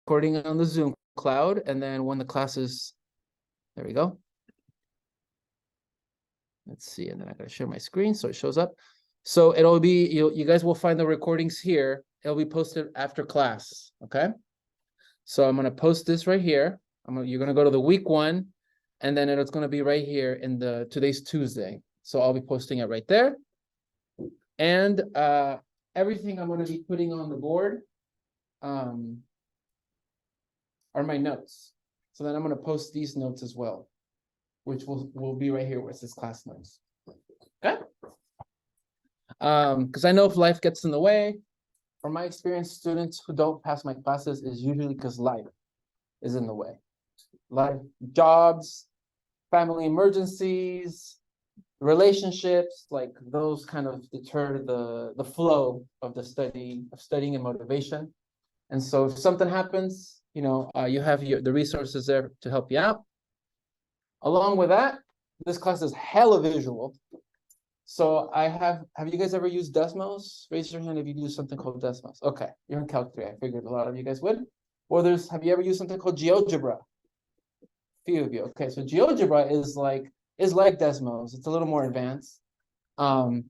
recording on the Zoom cloud, and then when the class is, there we go. Let's see, and then I gotta share my screen so it shows up. So it'll be, you guys will find the recordings here. It'll be posted after class, okay? So I'm gonna post this right here. You're gonna go to the week 1, and then it's gonna be right here in today's Tuesday. So I'll be posting it right there. And everything I'm gonna be putting on the board are my notes. So then I'm gonna post these notes as well, which will be right here where it says class notes. Okay. Because I know if life gets in the way, from my experience, students who don't pass my classes is usually because life is in the way. Life, jobs, family emergencies, relationships, like those kind of deter the flow of the studying and motivation. And so if something happens, you have the resources there to help you out. Along with that, this class is hella visual. So have you guys ever used Desmos? Raise your hand if you use something called Desmos. Okay, you're in Calc 3. I figured a lot of you guys would. Or have you ever used something called GeoGebra? A few of you. Okay, so GeoGebra is like Desmos. It's a little more advanced. And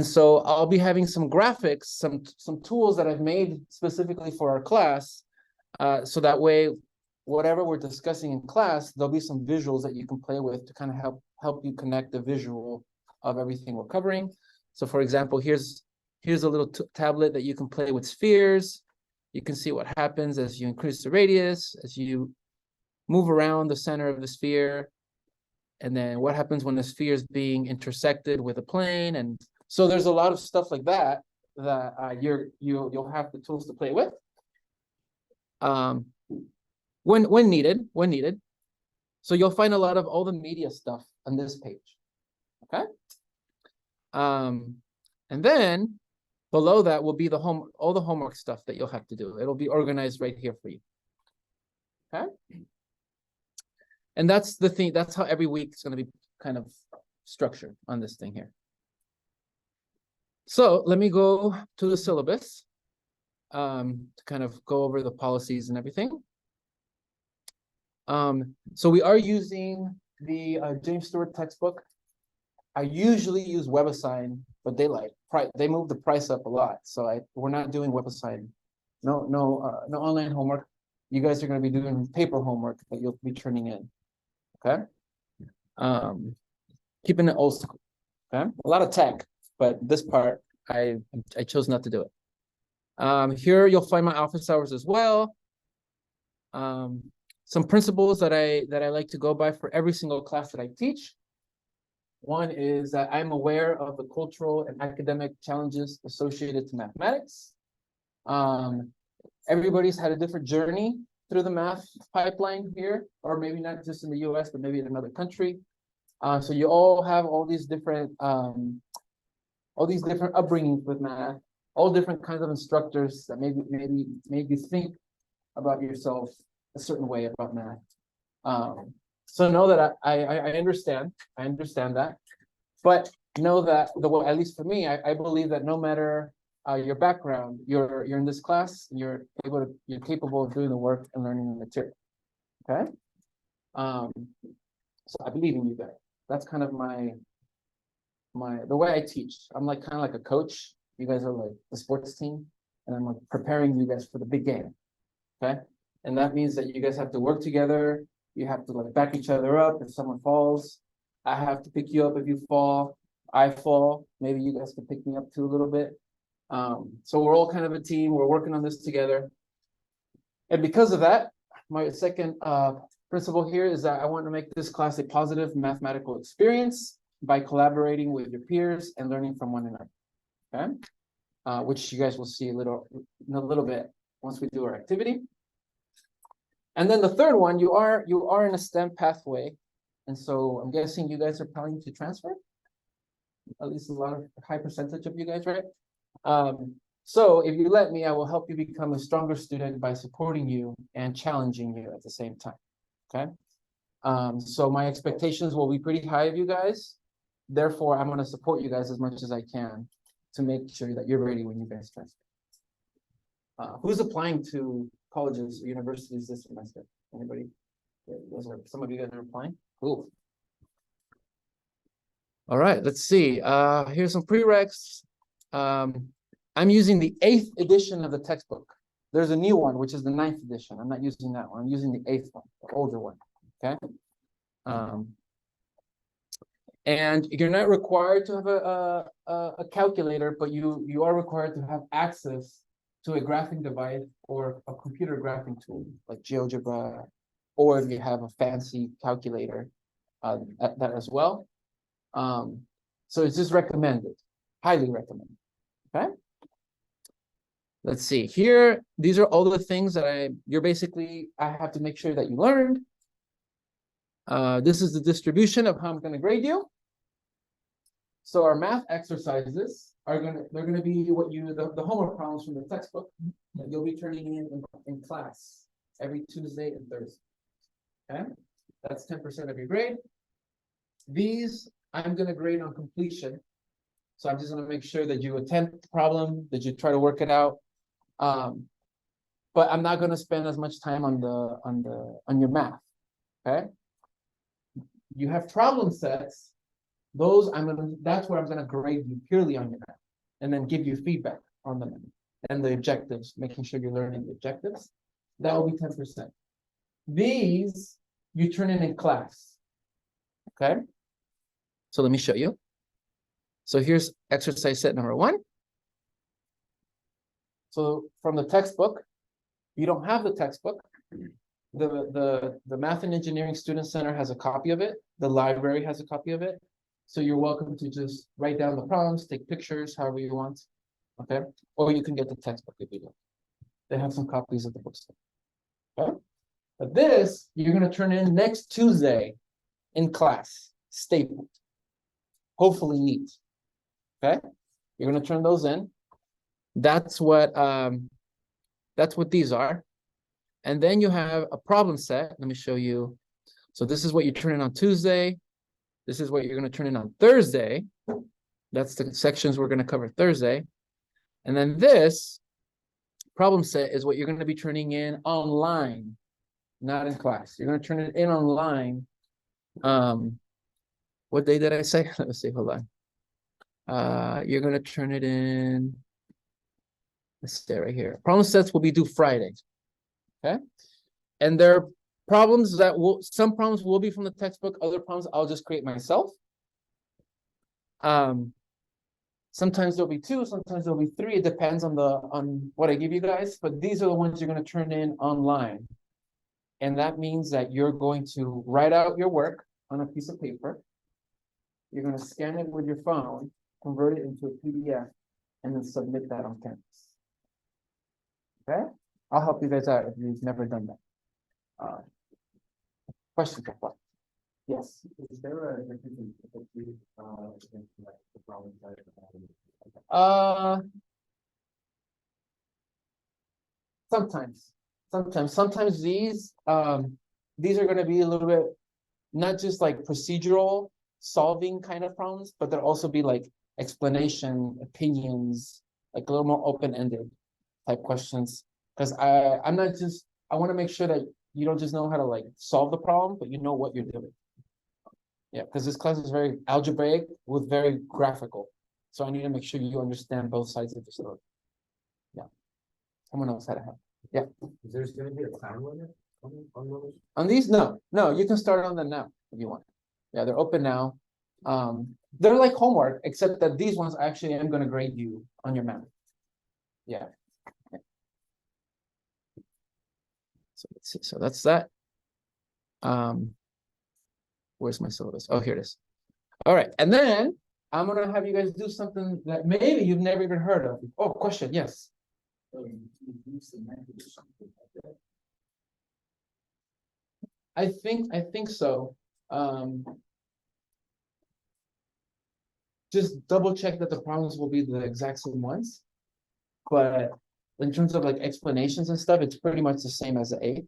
so I'll be having some graphics, some tools that I've made specifically for our class. So that way, whatever we're discussing in class, there'll be some visuals that you can play with to kind of help you connect the visual of everything we're covering. So for example, here's a little tablet that you can play with spheres. You can see what happens as you increase the radius, as you move around the center of the sphere, and then what happens when the sphere is being intersected with a plane. And so there's a lot of stuff like that you'll have the tools to play with. When needed. So you'll find a lot of all the media stuff on this page. Okay. And then below that will be all the homework stuff that you'll have to do. It'll be organized right here for you. Okay. And that's the thing. That's how every week is going to be kind of structured on this thing here. So let me go to the syllabus to kind of go over the policies and everything. So we are using the James Stewart textbook. I usually use WebAssign, but they moved the price up a lot. So we're not doing WebAssign. No online homework. You guys are going to be doing paper homework that you'll be turning in. Okay. Keeping it old school. Okay. A lot of tech, but this part I chose not to do it. Here you'll find my office hours as well. Some principles that I like to go by for every single class that I teach. One is that I'm aware of the cultural and academic challenges associated to mathematics. Everybody's had a different journey through the math pipeline here, or maybe not just in the US, but maybe in another country. So you all have all these different upbringings with math, all different kinds of instructors that maybe made you think about yourself a certain way about math. So know that I understand that, but know that at least for me, I believe that no matter your background, you're in this class, and you're capable of doing the work and learning the material. Okay. So I believe in you guys. That's kind of the way I teach. I'm kind of like a coach. You guys are like the sports team, and I'm like preparing you guys for the big game. Okay. And that means that you guys have to work together. You have to back each other up. If someone falls, I have to pick you up if you fall. I fall. Maybe you guys can pick me up too a little bit. So we're all kind of a team. We're working on this together. And because of that, my second principle here is that I want to make this class a positive mathematical experience by collaborating with your peers and learning from one another. Okay, which you guys will see in a little bit once we do our activity. And then the third one, you are in a STEM pathway, and so I'm guessing you guys are planning to transfer. At least a high percentage of you guys, right? So if you let me, I will help you become a stronger student by supporting you and challenging you at the same time. Okay. So my expectations will be pretty high of you guys. Therefore, I'm going to support you guys as much as I can to make sure that you're ready when you guys transfer. Who's applying to colleges, or universities this semester? Anybody? Yeah, some of you guys are applying? Cool. All right, let's see. Here's some prereqs. I'm using the 8th edition of the textbook. There's a new one, which is the 9th edition. I'm not using that one. I'm using the 8th one, the older one. Okay. And you're not required to have a calculator, but you are required to have access to a graphing device or a computer graphing tool like GeoGebra, or if you have a fancy calculator, that as well. So it's just recommended, highly recommended. Okay. Let's see here. These are all the things that I have to make sure that you learned. This is the distribution of how I'm going to grade you. So our math exercises they're gonna be the homework problems from the textbook that you'll be turning in class every Tuesday and Thursday. Okay, that's 10% of your grade. These I'm gonna grade on completion. So I'm just gonna make sure that you attempt the problem, that you try to work it out. But I'm not gonna spend as much time on your math. Okay. You have problem sets. That's where I'm gonna grade you purely on your math, and then give you feedback on them and the objectives, making sure you're learning the objectives. That will be 10%. These you turn in class. Okay. So let me show you. So here's exercise set number 1. So from the textbook, you don't have the textbook. The Math and Engineering Student Center has a copy of it. The library has a copy of it. So you're welcome to just write down the problems, take pictures, however you want. Okay. Or you can get the textbook if you want. They have some copies of the books. Okay. But this, you're going to turn in next Tuesday in class, stapled. Hopefully neat. Okay. You're going to turn those in. That's what these are. And then you have a problem set. Let me show you. So this is what you turn in on Tuesday. This is what you're going to turn in on Thursday. That's the sections we're going to cover Thursday. And then this problem set is what you're going to be turning in online, not in class. You're going to turn it in online. What day did I say? Let me see. Hold on. You're going to turn it in. Let's stay right here. Problem sets will be due Friday. Okay. And there are problems some problems will be from the textbook. Other problems I'll just create myself. Sometimes there'll be 2, sometimes there'll be 3. It depends on what I give you guys, but these are the ones you're going to turn in online. And that means that you're going to write out your work on a piece of paper. You're going to scan it with your phone, convert it into a PDF, and then submit that on campus. Okay? I'll help you guys out if you've never done that. Question so far? Yes. Is there a difference between the problem side? Sometimes these are going to be a little bit not just like procedural solving kind of problems, but they'll also be like explanation, opinions, like a little more open-ended type questions. Because I want to make sure that you don't just know how to like solve the problem, but you know what you're doing. Yeah, because this class is very algebraic with very graphical. So I need to make sure you understand both sides of the story. Yeah. Someone else had a hand. Yeah. Is there going to be a time limit on those? On these? No, you can start on them now if you want. Yeah, they're open now. They're like homework, except that these ones actually I'm going to grade you on your math. Yeah. So let's see. So that's that. Where's my syllabus? Oh, here it is. All right. And then I'm going to have you guys do something that maybe you've never even heard of. Oh, question. Yes. I think so. Just double check that the problems will be the exact same ones. But in terms of like explanations and stuff, it's pretty much the same as the 8.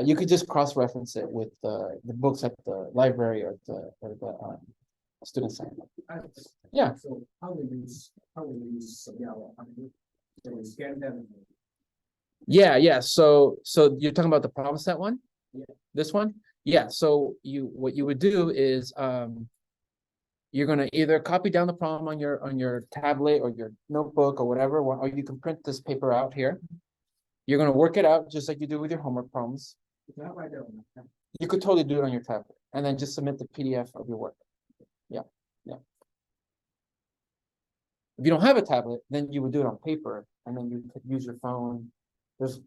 You could just cross-reference it with the books at the library or the student center. Yeah. So how we use Yellow? So we scan them. Yeah. So you're talking about the problem set one? Yeah. This one? Yeah, so what you would do is you're gonna either copy down the problem on your tablet or your notebook or whatever, or you can print this paper out here. You're gonna work it out just like you do with your homework problems. You could totally do it on your tablet and then just submit the PDF of your work. Yeah. If you don't have a tablet, then you would do it on paper and then you could use your phone. There's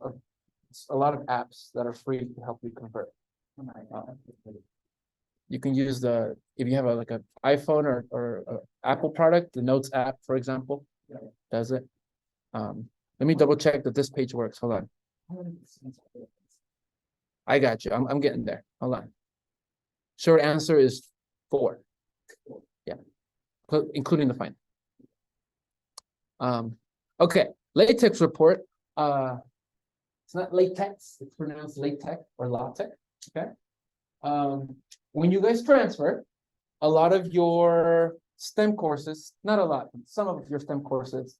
a lot of apps that are free to help you convert. You can use if you have like an iPhone or a Apple product, the Notes app, for example, does it. Let me double check that this page works. Hold on. I got you. I'm getting there. Hold on. Short answer is 4. Yeah, including the fine. Okay, latex report. It's not latex, it's pronounced latex or latex. Okay. When you guys transfer, a lot of your STEM courses, not a lot, some of your STEM courses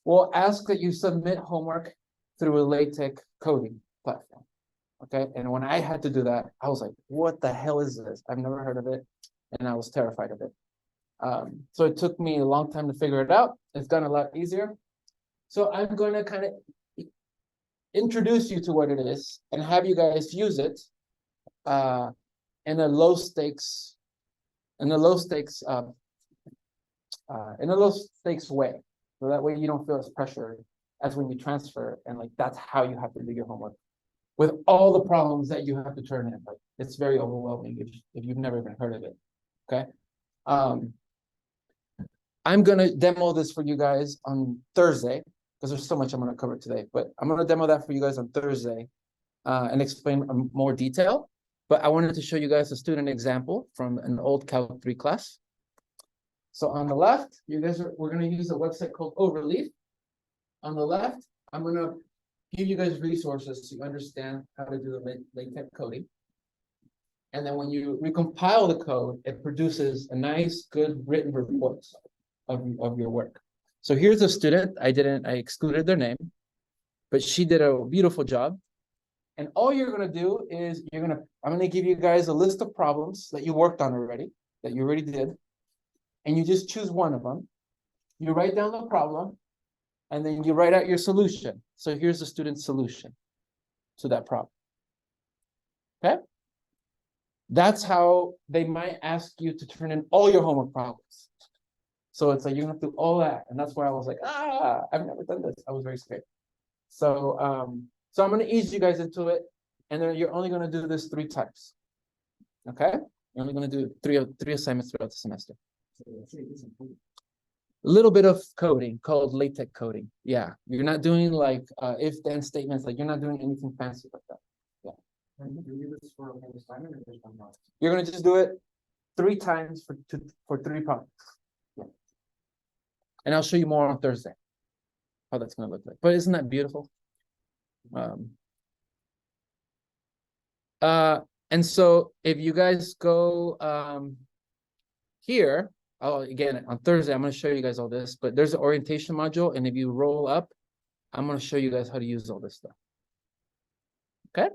will ask that you submit homework through a LaTeX coding platform. Okay, and when I had to do that, I was like, what the hell is this? I've never heard of it, and I was terrified of it. So it took me a long time to figure it out. It's gotten a lot easier. So I'm going to kind of introduce you to what it is and have you guys use it in a low stakes way. So that way you don't feel as pressure as when you transfer, and like that's how you have to do your homework with all the problems that you have to turn in. Like it's very overwhelming if you've never even heard of it. Okay. I'm gonna demo this for you guys on Thursday because there's so much I'm gonna cover today, but I'm gonna demo that for you guys on Thursday and explain more detail. But I wanted to show you guys a student example from an old Calc 3 class. So on the left, we're gonna use a website called Overleaf. On the left, I'm gonna give you guys resources so you understand how to do the LaTeX coding. And then when you recompile the code, it produces a nice, good written report of your work. So here's a student. I excluded their name, but she did a beautiful job. And all you're gonna do is I'm gonna give you guys a list of problems that you worked on already, that you already did, and you just choose one of them. You write down the problem, and then you write out your solution. So here's the student's solution to that problem. Okay? That's how they might ask you to turn in all your homework problems. So it's like you're gonna do all that, and that's why I was like, I've never done this. I was very scared. So I'm gonna ease you guys into it, and then you're only gonna do this 3 times. Okay? You're only gonna do three assignments throughout the semester. A little bit of coding called LaTeX coding. Yeah, you're not doing like if-then statements. Like you're not doing anything fancy like that. Yeah. You're gonna just do it 3 times for 3 problems. Yeah. And I'll show you more on Thursday how that's gonna look like. But isn't that beautiful? And so if you guys go here, again on Thursday, I'm going to show you guys all this, but there's an orientation module, and if you roll up, I'm going to show you guys how to use all this stuff. Okay.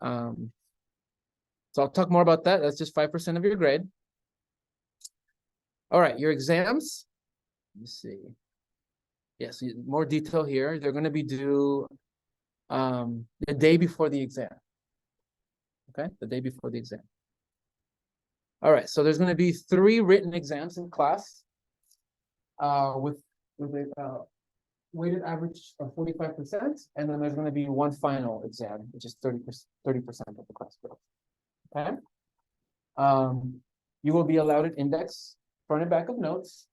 So I'll talk more about that. That's just 5% of your grade. All right, your exams. Let's see. Yes, more detail here. They're going to be due the day before the exam. Okay, the day before the exam. All right, so there's going to be 3 written exams in class with a weighted average of 45%, and then there's going to be 1 final exam, which is 30% of the class growth. Okay. You will be allowed an index, front and back of notes.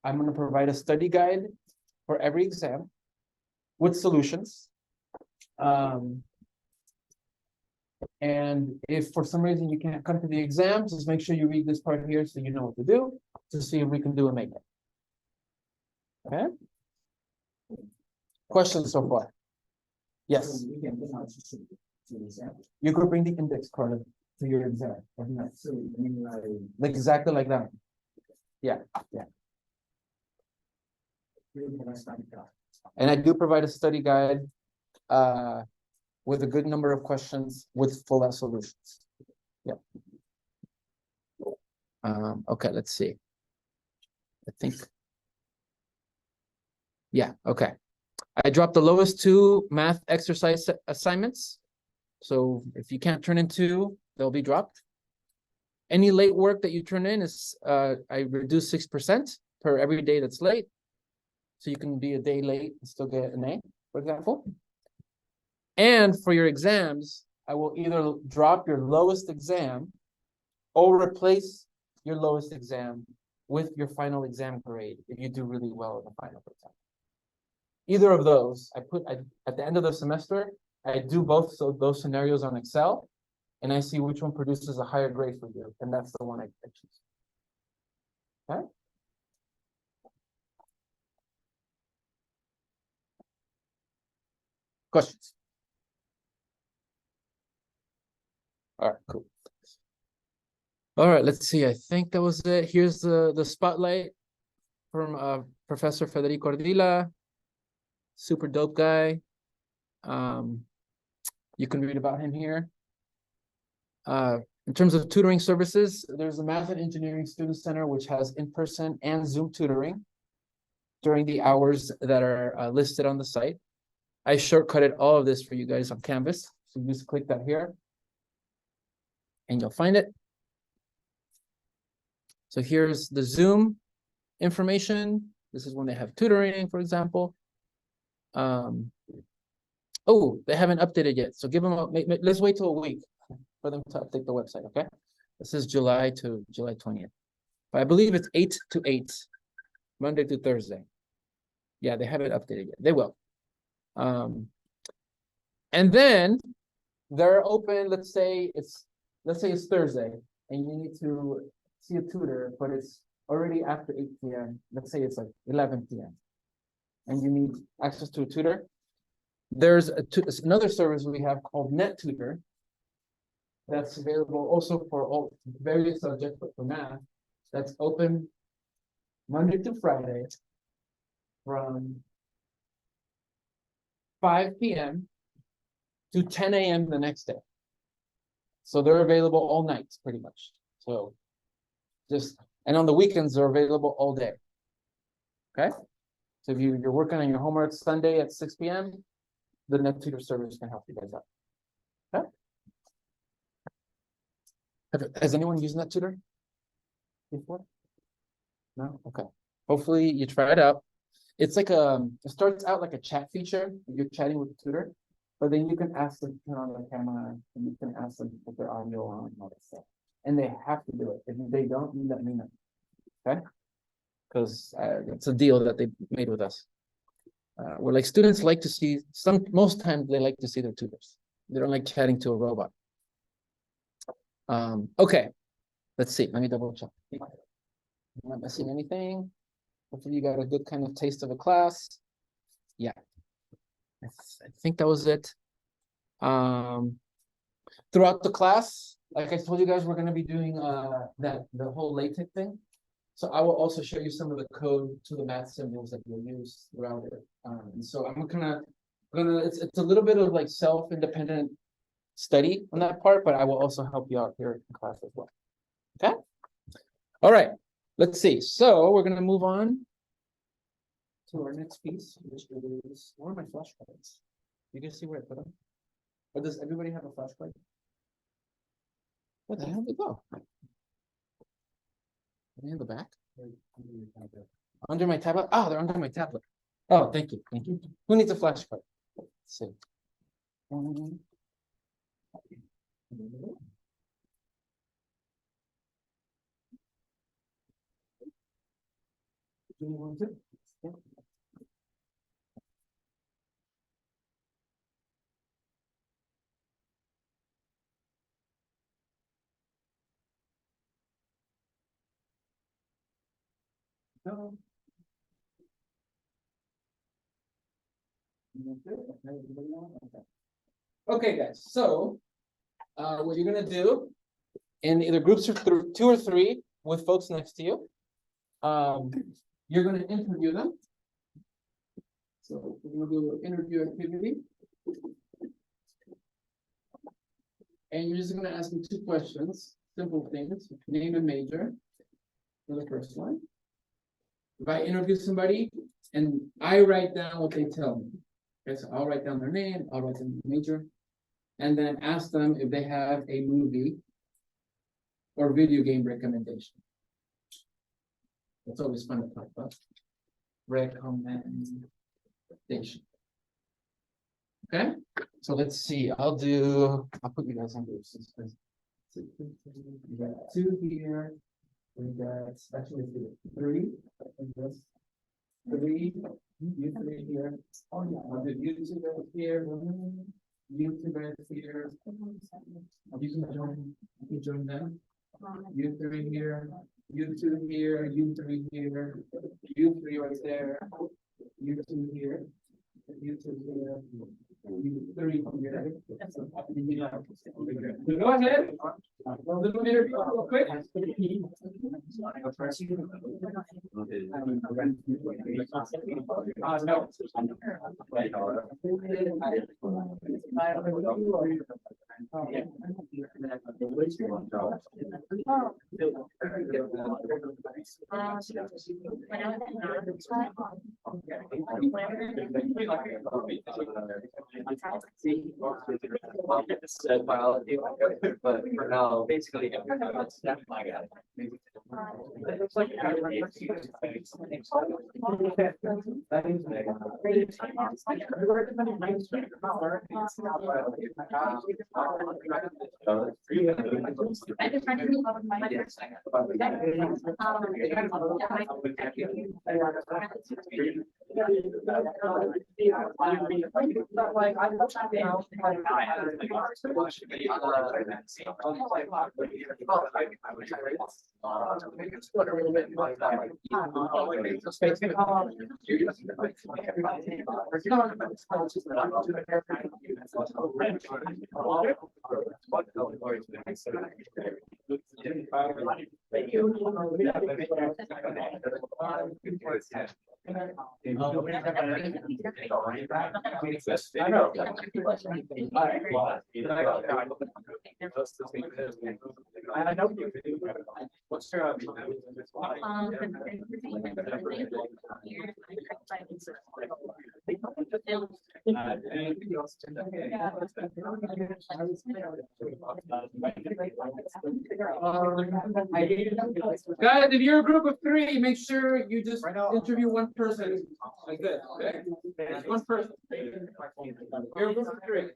I'm going to provide a study guide for every exam with solutions. And if for some reason you can't come to the exam, just make sure you read this part here so you know what to do to see if we can do a make it. Okay. Questions so far? Yes. You could bring the index card to your exam. Like exactly like that. Yeah. Yeah. And I do provide a study guide with a good number of questions with full out solutions. Yep. Okay, let's see. I think. Yeah, okay. I dropped the lowest 2 math exercise assignments. So if you can't turn in 2, they'll be dropped. Any late work that you turn in is I reduce 6% per every day that's late. So you can be a day late and still get an A, for example. And for your exams, I will either drop your lowest exam or replace your lowest exam with your final exam grade if you do really well in the final exam. Either of those, at the end of the semester, I do both those scenarios on Excel, and I see which one produces a higher grade for you, and that's the one I choose. Okay? Questions? All right, cool. All right, let's see. I think that was it. Here's the spotlight from Professor Federico Ardila. Super dope guy. You can read about him here. In terms of tutoring services, there's the Math and Engineering Student Center, which has in-person and Zoom tutoring during the hours that are listed on the site. I shortcutted all of this for you guys on Canvas. So you just click that here and you'll find it. So here's the Zoom information. This is when they have tutoring, for example. Oh, they haven't updated yet. So give them let's wait till a week for them to update the website, okay? This is July to July 20th. But I believe it's 8 to 8, Monday to Thursday. Yeah, they haven't updated yet. They will. And then they're open, let's say it's Thursday and you need to see a tutor, but it's already after 8 p.m. Let's say it's like 11 p.m. and you need access to a tutor. There's another service we have called NetTutor that's available also for all various subjects, but for math, that's open Monday to Friday from 5 p.m. to 10 a.m. the next day. So they're available all night, pretty much. So and on the weekends, they're available all day. Okay? So if you're working on your homework Sunday at 6 p.m., the NetTutor service can help you guys out. Okay? Has anyone used NetTutor before? No? Okay. Hopefully you try it out. It's like it starts out like a chat feature. You're chatting with the tutor, but then you can ask them to turn on their camera and you can ask them to put their audio on and all that stuff. And they have to do it. If they don't, you let me know. Okay? Because it's a deal that they made with us. Where like students like to see most times they like to see their tutors. They don't like chatting to a robot. Okay, let's see. Let me double check. I'm not missing anything. Hopefully you got a good kind of taste of a class. Yeah, I think that was it. Throughout the class, like I told you guys, we're going to be doing the whole LaTeX thing. So I will also show you some of the code to the math symbols that you'll use throughout it. And so I'm it's a little bit of like self-independent study on that part, but I will also help you out here in class as well. Okay. All right. Let's see. So we're going to move on to our next piece, which is one of my flashcards. You can see where I put them. Or does everybody have a flashcard? Where the hell did they go? Are they in the back? Under my tablet? Oh, they're under my tablet. Oh, thank you. Thank you. Who needs a flashcard? Let's see. Do you want to? Yeah. No. Okay, guys. So, what you're gonna do in either groups of 2 or 3 with folks next to you, you're gonna interview them. So we're gonna do an interview activity. And you're just gonna ask me two questions, simple things, name and major for the first one. If I interview somebody and I write down what they tell me, okay, so I'll write down their name, I'll write down the major, and then ask them if they have a movie or video game recommendation. That's always fun to talk about. Recommendation. Okay, so let's see, I'll put you guys on groups. We got two here, we got actually three, three, you three here. Oh yeah, I'll do you two guys here, you two guys here. You can join them. You three here, you two here, you three here, you three right there, you two here, you two here, you three here. Go ahead. A little bit real quick. But for now, basically, that's my guy. I know you. What's your? Guys, if you're a group of three, make sure you just interview one person. Like this, okay? Just one person. You're a group of three.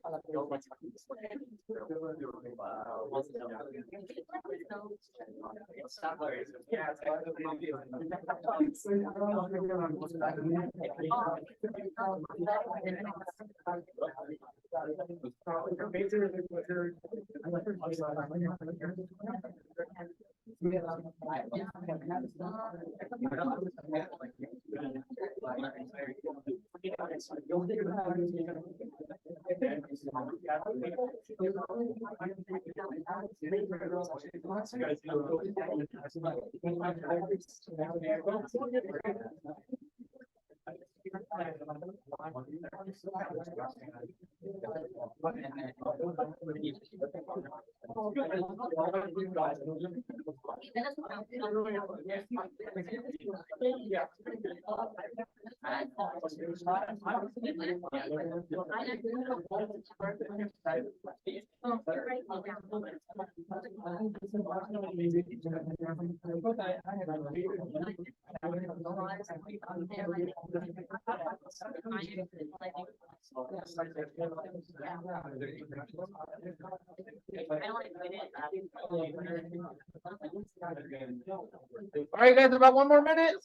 All right, guys, about one more minute.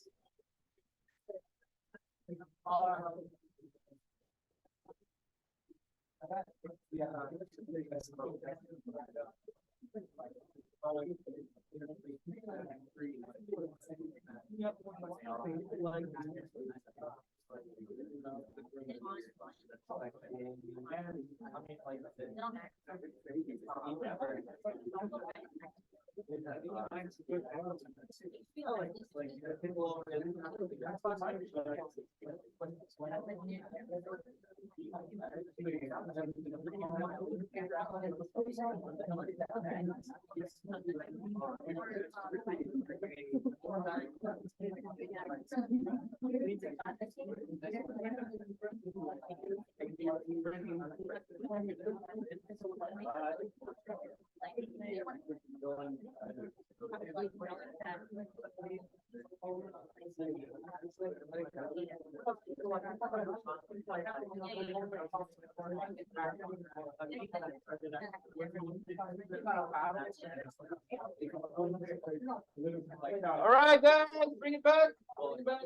All right, guys, bring it back. Bring it back.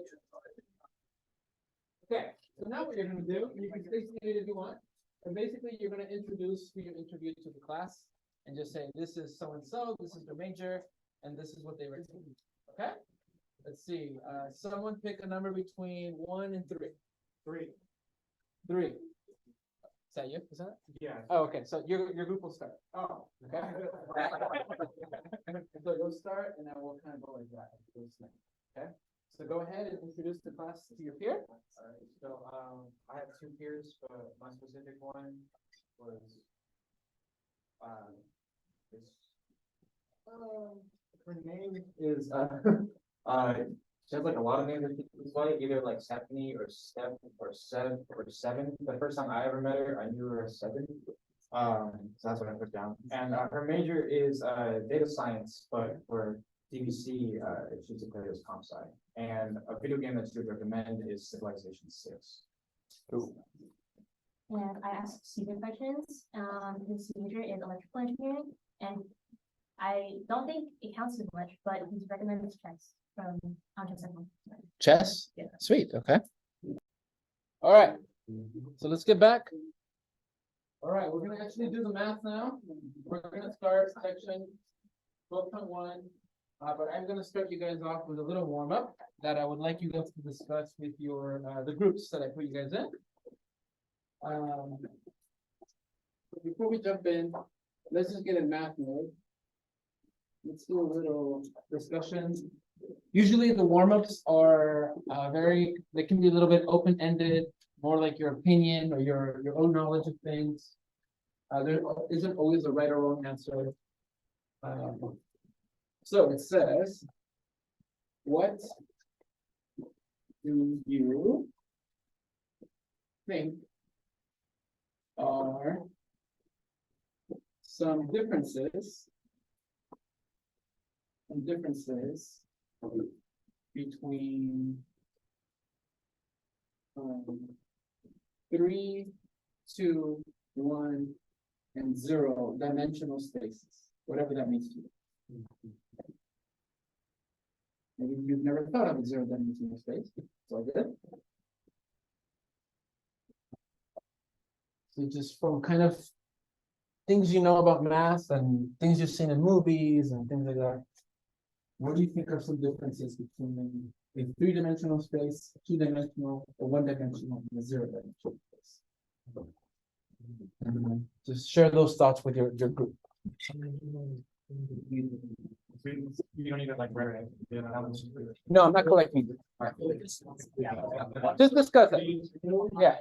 Okay, so now what you're gonna do, you can stay seated if you want, and basically you're gonna introduce who you interviewed to the class, and just say, this is so-and-so, this is their major, and this is what they were doing, okay? Let's see, someone pick a number between 1 and 3. 3. 3. Is that you? Is that it? Yeah. Oh, okay, so your group will start. Oh. Okay. So you'll start and then we'll kind of go like that. Okay, so go ahead and introduce the class to your peer. Alright, so, I have 2 peers, but my specific one was, her name is, she has like a lot of names. It's like either like Stephanie or Steph or Seven. The first time I ever met her, I knew her as Seven. So that's what I put down. And her major is data science, but for DVC, she's declared as comp sci. And a video game that she would recommend is Civilization 6. And I asked Steven questions. His major is electrical engineering, and I don't think it counts as much, but he's recommended chess from Content Central. Chess? Yeah. Sweet, okay. All right, so let's get back. All right, we're gonna actually do the math now. We're gonna start section 12.1. But I'm gonna start you guys off with a little warm up that I would like you guys to discuss with your, the groups that I put you guys in. Before we jump in, let's just get in math mode. Let's do a little discussion. Usually the warm-ups are they can be a little bit open-ended, more like your opinion or your own knowledge of things. There isn't always a right or wrong answer. So it says, what do you think are some differences between 3, 2, 1, and 0 dimensional spaces, whatever that means to you. Maybe you've never thought of a 0 dimensional space. It's all good. So just from kind of things you know about math and things you've seen in movies and things like that, what do you think are some differences between a 3-dimensional space, 2-dimensional, or 1-dimensional, and a 0-dimensional space? And just share those thoughts with your group. You don't even like rare. No, I'm not collecting. Just discuss it. Yeah.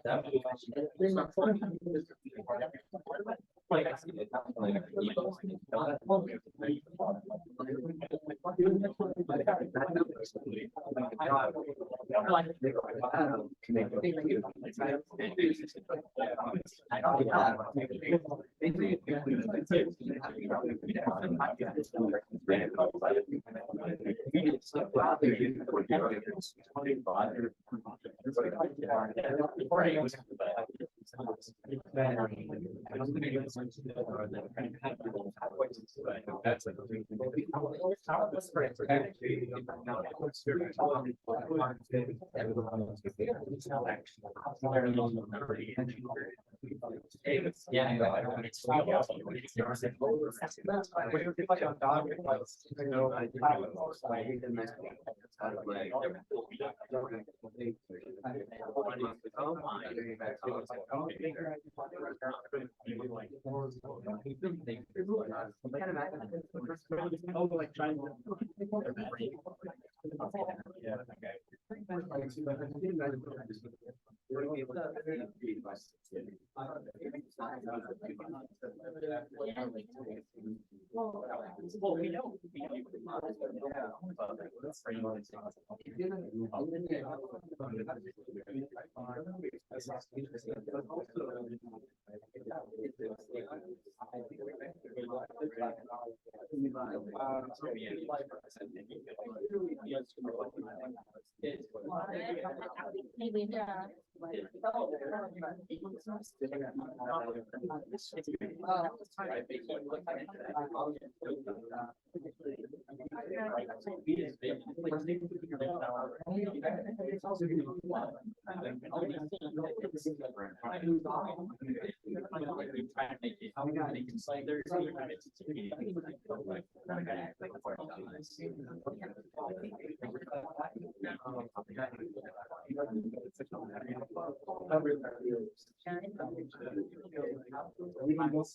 Well, we know.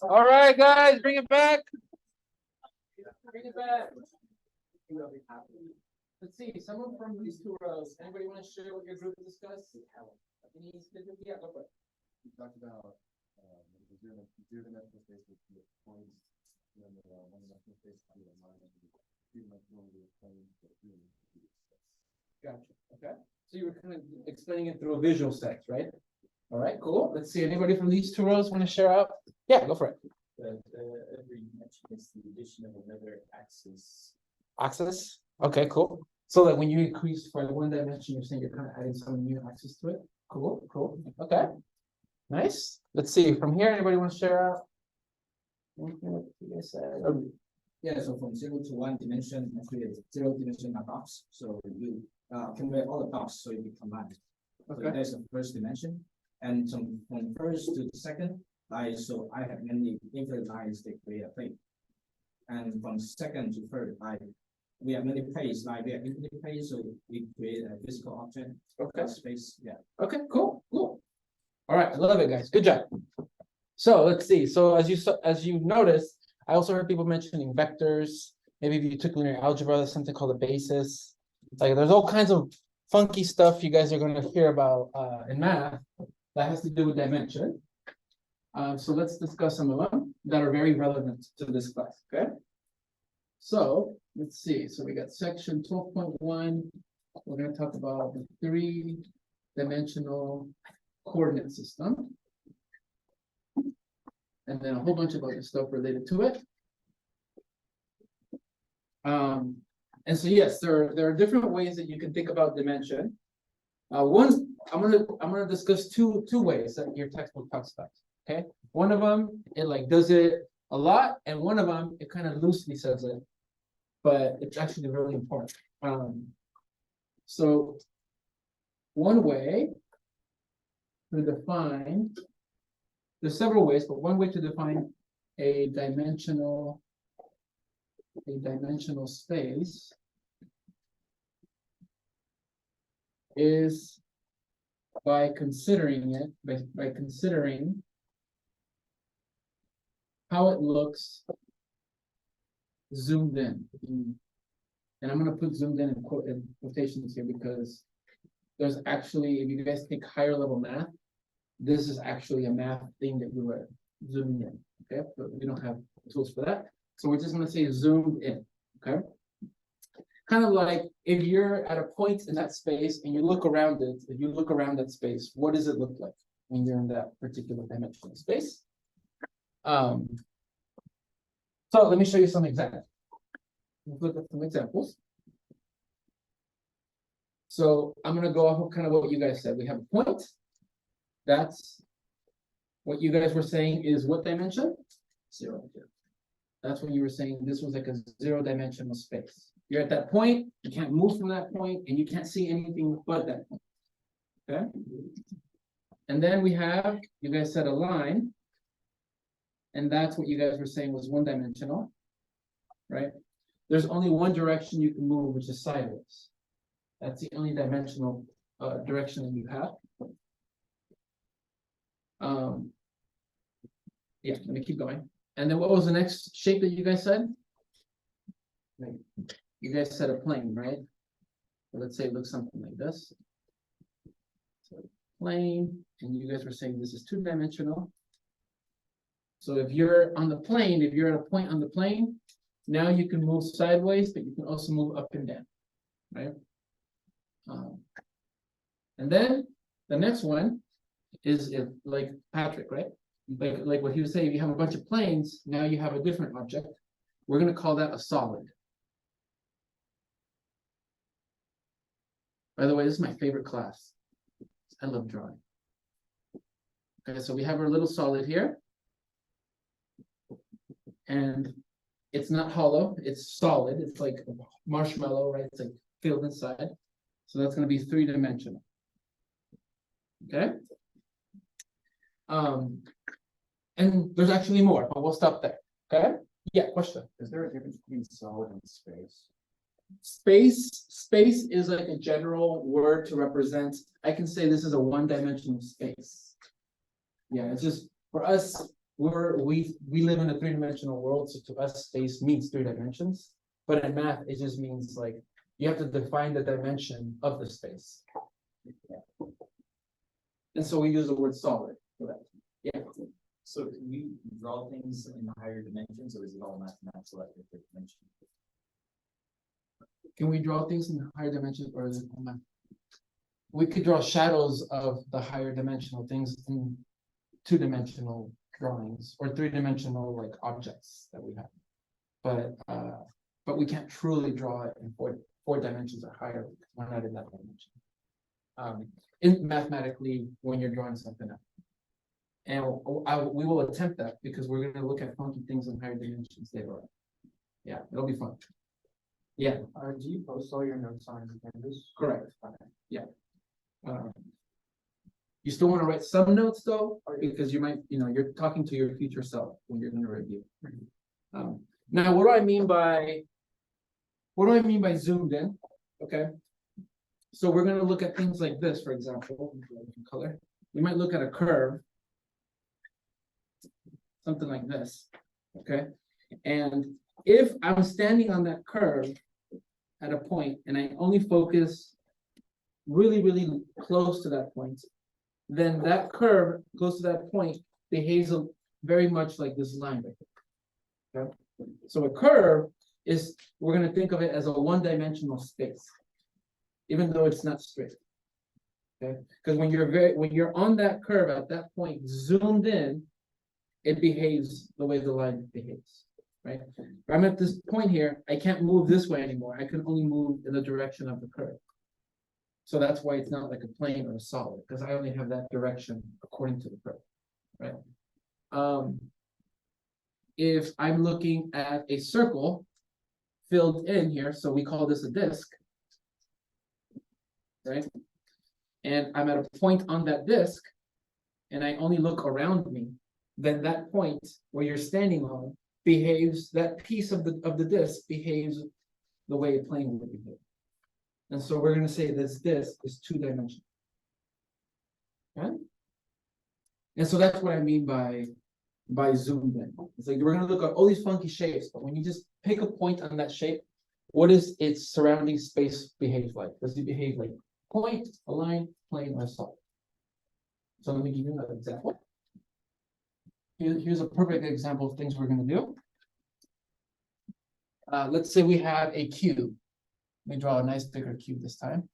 All right, guys, bring it back. Bring it back. Let's see, someone from these two rows, anybody want to share what your group discussed? Any specific, yeah, go for it. We talked about, zero dimensional space with the points, and then the one dimensional space to the line, and the three dimensional with the plane, the three dimensional space. Gotcha, okay. So you were kind of explaining it through a visual sense, right? All right, cool. Let's see, anybody from these two rows want to share out? Yeah, go for it. Every dimension is the addition of another axis. Axis, okay, cool. So that when you increase by one dimension, you're saying you're kind of adding some new axis to it. Cool, cool, okay. Nice. Let's see, from here, anybody want to share out? Anything that you guys said? Yeah, so from 0 to 1 dimension, actually it's 0 dimension of dots. So you convert all the dots so you combine. So Okay. that's the first dimension. And from first to the second, I have many infinite lines that create a plane. And from second to third, we have many planes, like we have infinite planes, so we create a physical object. Okay. Space, yeah. Okay, cool, cool. All right, I love it, guys. Good job. So let's see. So as you noticed, I also heard people mentioning vectors. Maybe if you took linear algebra, there's something called a basis. Like there's all kinds of funky stuff you guys are going to hear about in math that has to do with dimension. So let's discuss some of them that are very relevant to this class. Okay. So let's see. So we got section 12.1. We're going to talk about the three-dimensional coordinate system. And then a whole bunch of other stuff related to it. And so yes, there are different ways that you can think about dimension. One, I'm gonna discuss two ways that your textbook talks about. Okay, one of them it like does it a lot, and one of them it kind of loosely says it, but it's actually really important. So one way to define, there's several ways, but one way to define a dimensional space is by considering it, by considering how it looks zoomed in. And I'm going to put zoomed in quotations here because there's actually, if you guys take higher level math, this is actually a math thing that we were zooming in, okay? But we don't have tools for that. So we're just going to say zoomed in, okay? Kind of like if you're at a point in that space and you look around it, if you look around that space, what does it look like when you're in that particular dimensional space? So let me show you some examples. Let's look at some examples. So I'm going to go off of kind of what you guys said. We have a point. That's what you guys were saying is what dimension? 0. That's when you were saying this was like a 0-dimensional space. You're at that point, you can't move from that point, and you can't see anything but that point. Okay? And then we have, you guys said a line, and that's what you guys were saying was 1-dimensional, right? There's only one direction you can move, which is sideways. That's the only dimensional direction that you have. Yeah, let me keep going. And then what was the next shape that you guys said? You guys said a plane, right? So let's say it looks something like this. plane, and you guys were saying this is two-dimensional. So if you're on the plane, if you're at a point on the plane, now you can move sideways, but you can also move up and down, right? And then the next one is if, like Patrick, right? Like what he was saying, if you have a bunch of planes, now you have a different object. We're gonna call that a solid. By the way, this is my favorite class. I love drawing. Okay, so we have our little solid here. And it's not hollow, it's solid. It's like a marshmallow, right? It's like filled inside. So that's going to be three-dimensional. Okay. And there's actually more, but we'll stop there. Okay. Yeah, question. Is there a difference between solid and space? Space is like a general word to represent. I can say this is a one-dimensional space. Yeah, it's just for us, we live in a three-dimensional world, so to us, space means 3 dimensions. But in math, it just means like you have to define the dimension of the space. Yeah. And so we use the word solid for that. Yeah. So can we draw things in higher dimensions, or is it all mathematical at the dimension? Can we draw things in higher dimensions, or is it all math? We could draw shadows of the higher dimensional things in 2-dimensional drawings or 3-dimensional like objects that we have. But we can't truly draw it in four dimensions or higher because we're not in that dimension. In mathematically, when you're drawing something up. And we will attempt that because we're going to look at funky things in higher dimensions later on. Yeah, it'll be fun. Yeah. Do you post all your notes on Canvas? Correct. Yeah. You still want to write some notes though, because you might, you're talking to your future self when you're going to review. Now, what do I mean by zoomed in? Okay. So we're going to look at things like this, for example, color. You might look at a curve, something like this. Okay. And if I'm standing on that curve at a point and I only focus really, really close to that point, then that curve close to that point behaves very much like this line right here. Okay? So a curve is, we're going to think of it as a one-dimensional space, even though it's not straight. Okay, because when you're on that curve at that point, zoomed in, it behaves the way the line behaves. Right? If I'm at this point here, I can't move this way anymore. I can only move in the direction of the curve. So that's why it's not like a plane or a solid, because I only have that direction according to the curve, right? If I'm looking at a circle filled in here, so we call this a disk, right? And I'm at a point on that disk, and I only look around me, then that point where you're standing on behaves, that piece of the disk behaves the way a plane would behave. And so we're going to say this disk is 2-dimensional. Okay? And so that's what I mean by zoomed in. It's like we're going to look at all these funky shapes, but when you just pick a point on that shape, what does its surrounding space behave like? Does it behave like point, a line, plane, or a solid? So let me give you another example. Here's a perfect example of things we're going to do. Let's say we have a cube. Let me draw a nice bigger cube this time.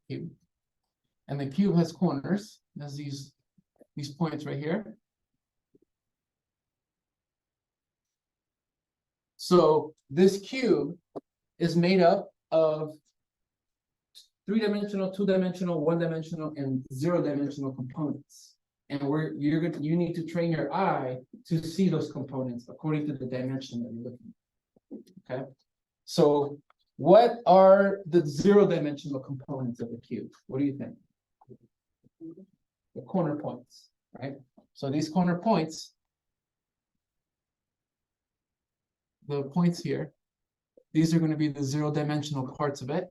Cube. And the cube has corners. It has these points right here. So this cube is made up of 3-dimensional, 2-dimensional, 1-dimensional, and 0-dimensional components. And you need to train your eye to see those components according to the dimension that you're looking at. Okay. So what are the 0-dimensional components of the cube? What do you think? The corner points, right? So these corner points, the points here, these are going to be the 0-dimensional parts of it.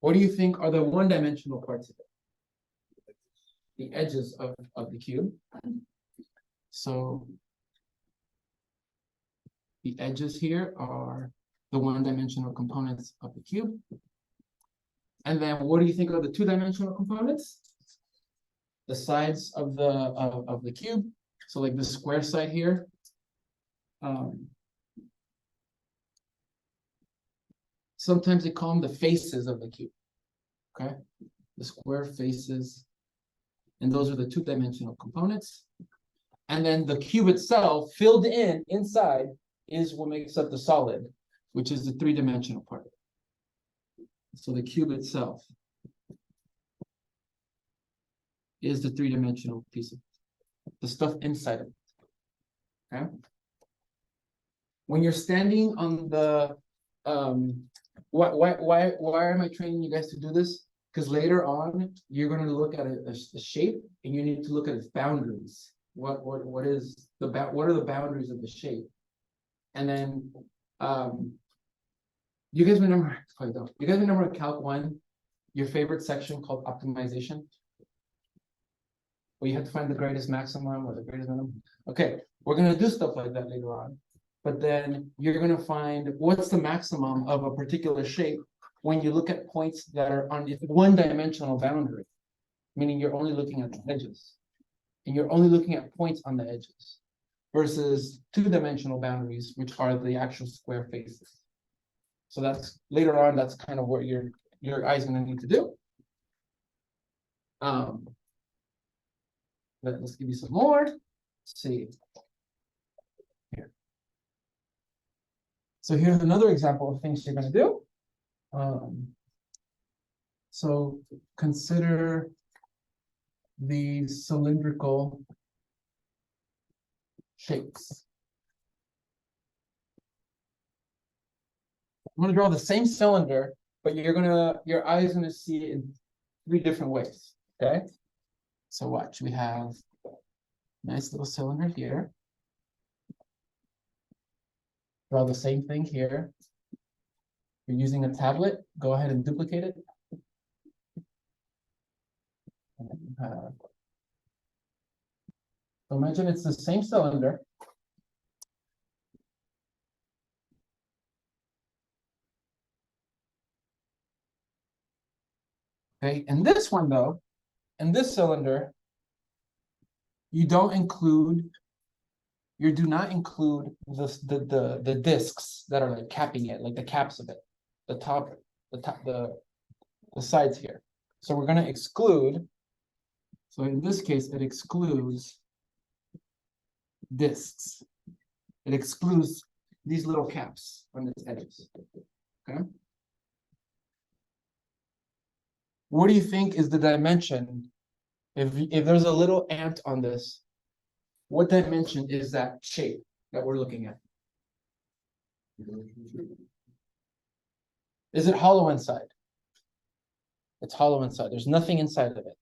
What do you think are the 1-dimensional parts of it? The edges of the cube. So The edges here are the one-dimensional components of the cube. And then what do you think of the two-dimensional components? The sides of the cube. So like the square side here. Sometimes they call them the faces of the cube. Okay, the square faces. And those are the two-dimensional components. And then the cube itself, filled in inside, is what makes up the solid, which is the three-dimensional part. So the cube itself is the three-dimensional piece of the stuff inside of it. Okay. When you're standing on the why am I training you guys to do this? Because later on you're going to look at a shape and you need to look at its boundaries. What are the boundaries of the shape? And then you guys remember, you guys remember Calc 1, your favorite section called optimization? Where you have to find the greatest maximum or the greatest minimum. Okay, we're gonna do stuff like that later on. But then you're gonna find what's the maximum of a particular shape when you look at points that are on one-dimensional boundary, meaning you're only looking at the edges. And you're only looking at points on the edges versus two-dimensional boundaries, which are the actual square faces. So that's later on, that's kind of what your eyes gonna need to do. Let's give you some more. Let's see. Here. So here's another example of things you're gonna do. So consider the cylindrical shapes. I'm gonna draw the same cylinder, but your eye is gonna see it in 3 different ways. Okay. So watch, we have a nice little cylinder here. Draw the same thing here. You're using a tablet, go ahead and duplicate it. And then you have, so imagine it's the same cylinder. Okay, and this one though, in this cylinder, you do not include the discs that are like capping it, like the caps of it, the sides here. So we're going to exclude. So in this case, it excludes discs. It excludes these little caps on its edges. Okay. What do you think is the dimension? If there's a little ant on this, what dimension is that shape that we're looking at? Is it hollow inside? It's hollow inside. There's nothing inside of it.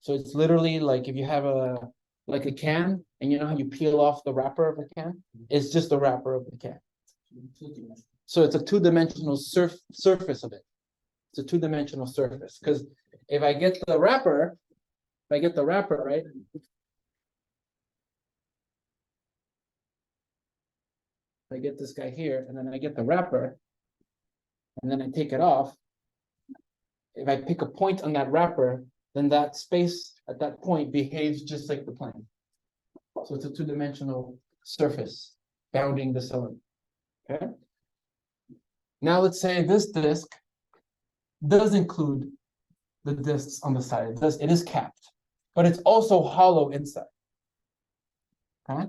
So it's literally like if you have a can, and you know how you peel off the wrapper of the can? It's just the wrapper of the can. So it's a two-dimensional surface of it. It's a two-dimensional surface. Because if I get the wrapper, right? If I get this guy here, and then I get the wrapper, and then I take it off. If I pick a point on that wrapper, then that space at that point behaves just like the plane. So it's a two-dimensional surface bounding the cylinder. Okay. Now let's say this disc does include the discs on the side. It is capped, but it's also hollow inside. Okay.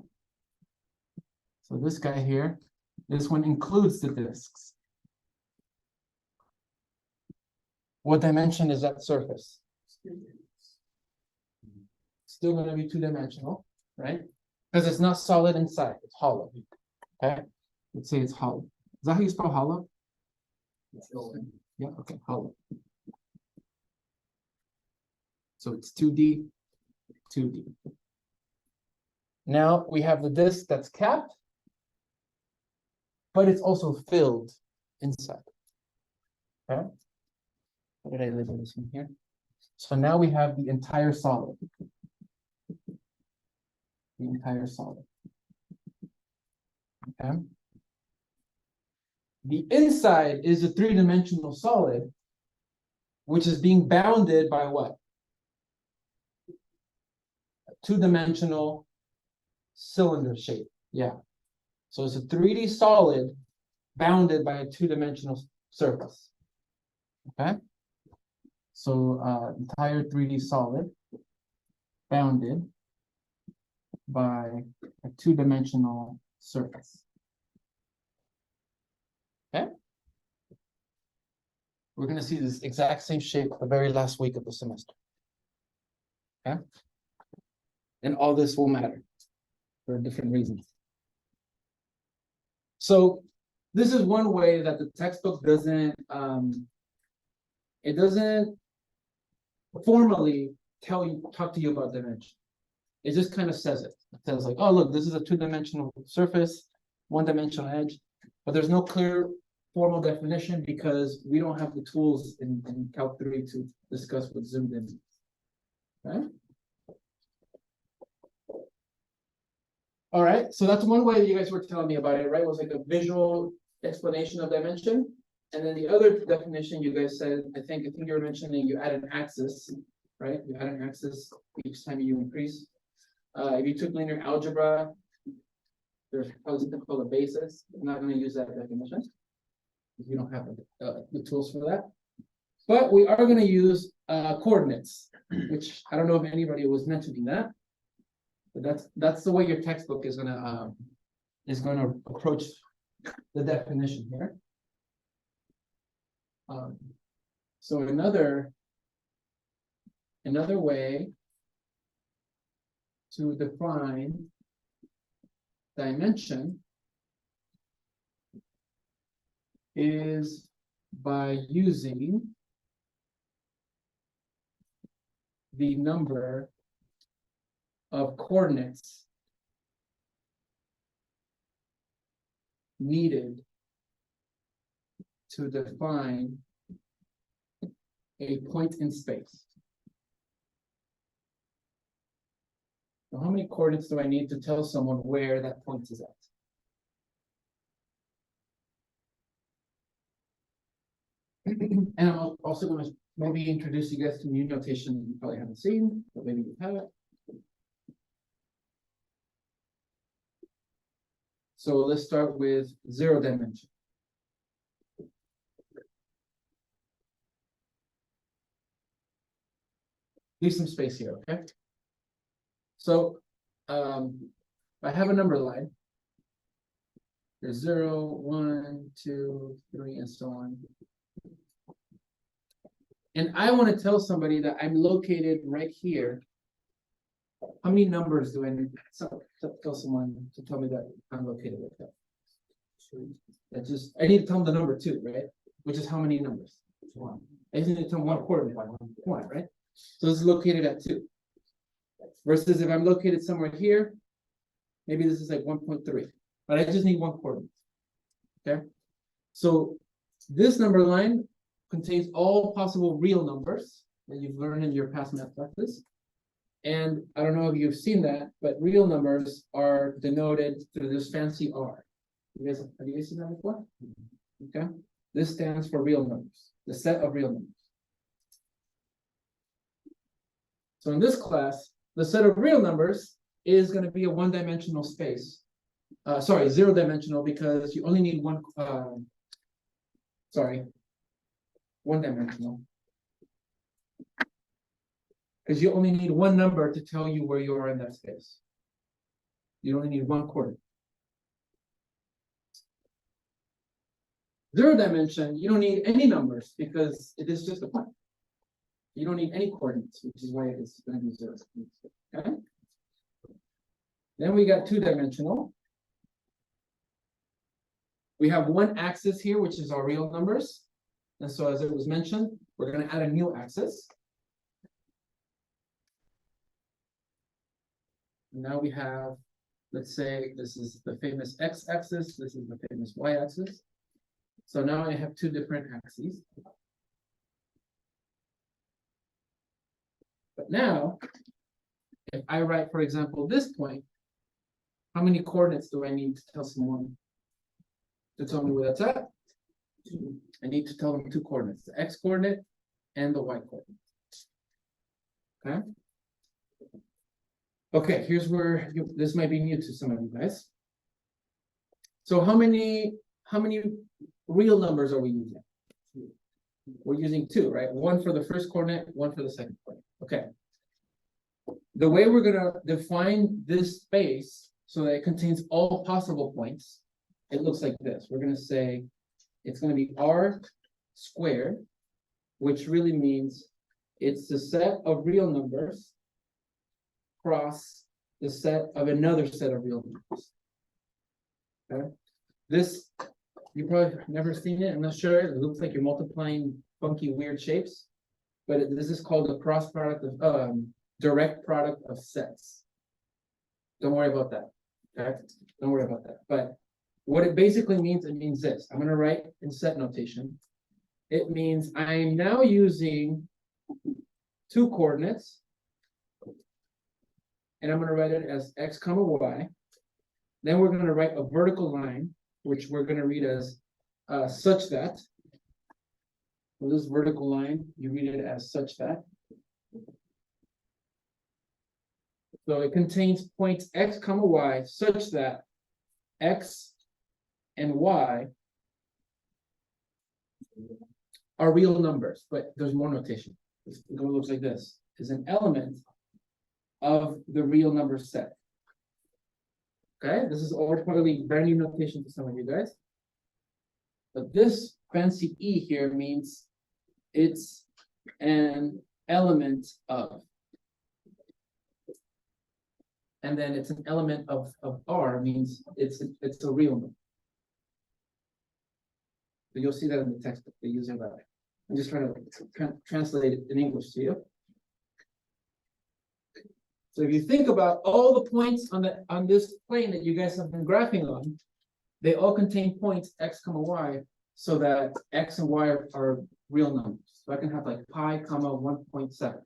So this guy here, this one includes the discs. What dimension is that surface? Still going to be two-dimensional, right? Because it's not solid inside, it's hollow. Okay, let's say it's hollow. Is that how you spell hollow? Yeah, okay, hollow. So it's 2D, 2D. Now we have the disc that's capped, but it's also filled inside. Okay. What did I label this one here? So now we have the entire solid. The entire solid. Okay. The inside is a three-dimensional solid, which is being bounded by what? A two-dimensional cylinder shape, yeah. So it's a 3D solid bounded by a two-dimensional surface. Okay? So entire 3D solid bounded by a two-dimensional surface. Okay? We're going to see this exact same shape the very last week of the semester. Okay? And all this will matter for different reasons. So this is one way that the textbook doesn't, it doesn't formally talk to you about dimension. It just kind of says it. It says like, oh, look, this is a two-dimensional surface, one-dimensional edge, but there's no clear formal definition because we don't have the tools in Calc 3 to discuss what zoomed in. Okay? All right, so that's one way that you guys were telling me about it, right? Was like a visual explanation of dimension. And then the other definition you guys said, I think you were mentioning you add an axis, right? You add an axis each time you increase. If you took linear algebra, there's something called a basis. I'm not going to use that definition because we don't have the tools for that. But we are going to use coordinates, which I don't know if anybody was mentioning that. But that's the way your textbook is gonna approach the definition here. So another way to define dimension is by using the number of coordinates needed to define a point in space. So how many coordinates do I need to tell someone where that point is at? And I'm also going to maybe introduce you guys to new notation you probably haven't seen, but maybe you have it. So let's start with zero dimension. Leave some space here, okay? So I have a number line. There's 0, 1, 2, 3, and so on. And I want to tell somebody that I'm located right here. How many numbers do I need to tell someone to tell me that I'm located like that? I need to tell them the number 2, right? Which is how many numbers? 1. I just need to tell them one coordinate, 1, right? So it's located at 2. Versus if I'm located somewhere here, maybe this is like 1.3, but I just need one coordinate. Okay. So this number line contains all possible real numbers that you've learned in your past math classes. And I don't know if you've seen that, but real numbers are denoted through this fancy R. Have you guys seen that before? Okay. This stands for real numbers, the set of real numbers. So in this class, the set of real numbers is going to be a one-dimensional space. Sorry, zero-dimensional because you only need one. One-dimensional. Because you only need one number to tell you where you are in that space. You only need one coordinate. Zero dimension, you don't need any numbers because it is just a point. You don't need any coordinates, which is why it's going to be 0. Okay. Then we got two-dimensional. We have one axis here, which is our real numbers. And so as it was mentioned, we're going to add a new axis. Now we have, let's say this is the famous x-axis, this is the famous y-axis. So now I have two different axes. But now, if I write, for example, this point, how many coordinates do I need to tell someone to tell me where that's at? I need to tell them two coordinates, the x coordinate and the y coordinate. Okay? Okay, here's where this might be new to some of you guys. So how many real numbers are we using? We're using two, right? One for the first coordinate, one for the second coordinate. Okay. The way we're gonna define this space so that it contains all possible points, it looks like this. We're gonna say it's gonna be r squared, which really means it's the set of real numbers cross the set of another set of real numbers. Okay, this, you probably never seen it, I'm not sure, it looks like you're multiplying funky weird shapes. But this is called the cross product of, direct product of sets. Don't worry about that, okay, don't worry about that, but what it basically means, it means this, I'm gonna write in set notation. It means I'm now using two coordinates. And I'm gonna write it as x comma y. Then we're gonna write a vertical line, which we're gonna read as such that. So this vertical line, you read it as such that. So it contains points x comma y such that x and y are real numbers, but there's more notation. It looks like this, is an element of the real number set. Okay, this is all probably brand new notation to some of you guys. But this fancy E here means it's an element of. And then it's an element of R means it's a real number. So you'll see that in the textbook, they use it that way. I'm just trying to translate it in English to you. So if you think about all the points on this plane that you guys have been graphing on, they all contain points x comma y, so that x and y are real numbers. So I can have like pi comma 1.7,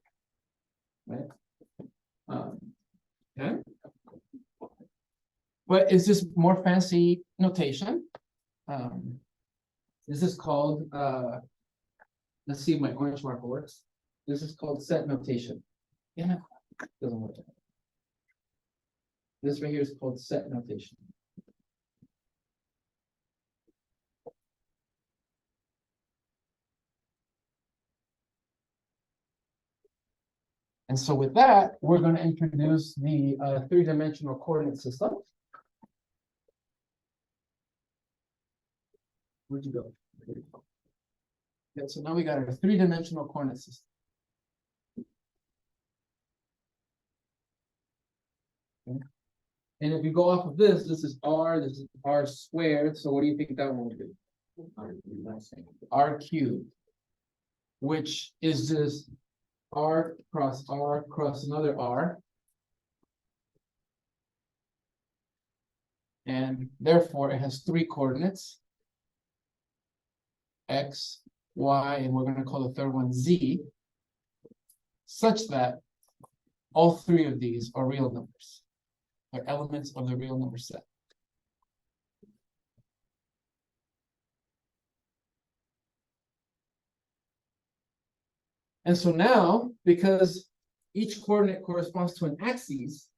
right? Okay. But it's just more fancy notation. This is called let's see if my orange marker works. This is called set notation. Yeah. Doesn't work. This right here is called set notation. And so with that, we're going to introduce the three-dimensional coordinate system. Where'd you go? Yeah, so now we got our three-dimensional coordinate system. Okay. And if you go off of this is r, this is r squared. So what do you think that will be? R cubed, which is just r cross another r. And therefore it has three coordinates, x, y, and we're going to call the third one z, such that all three of these are real numbers. Are elements of the real number set. And so now, because each coordinate corresponds to an axis,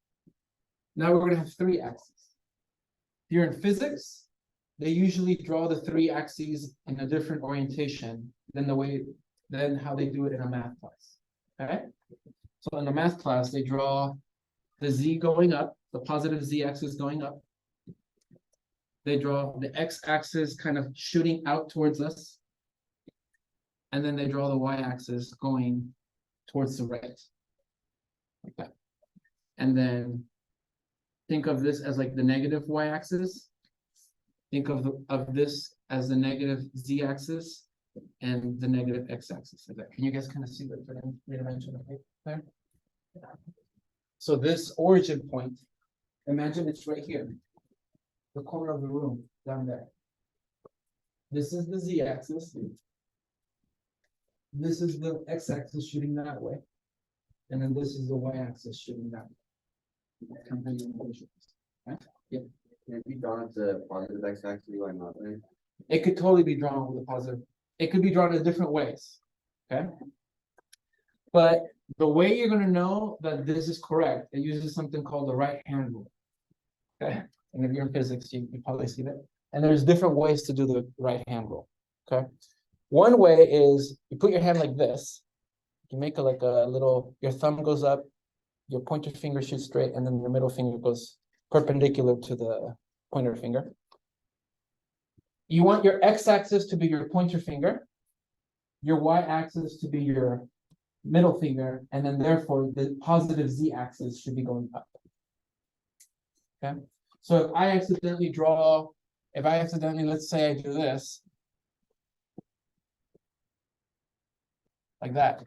now we're going to have three axes. Here in physics, they usually draw the three axes in a different orientation than how they do it in a math class. Okay? So in a math class, they draw the z going up, the positive z-axis going up. They draw the x-axis kind of shooting out towards us. And then they draw the y-axis going towards the right. Like that. And then think of this as like the negative y-axis. Think of this as the negative z-axis and the negative x-axis. Like that. Can you guys kind of see the three-dimensional there? So this origin point, imagine it's right here, the corner of the room down there. This is the z-axis. This is the x-axis shooting that way. And then this is the y-axis shooting that way. Okay? Yeah. Can it be drawn as a positive x-axis, why not, right? It could totally be drawn with a positive. It could be drawn in different ways, okay? But the way you're gonna know that this is correct, it uses something called the right-hand rule. Okay, and if you're in physics, you probably see that. And there's different ways to do the right-hand rule, okay? One way is you put your hand like this. You make like a little, your thumb goes up, your pointer finger shoots straight, and then your middle finger goes perpendicular to the pointer finger. You want your x-axis to be your pointer finger, your y-axis to be your middle finger, and then therefore the positive z-axis should be going up. Okay, so if I accidentally, let's say I do this, like that,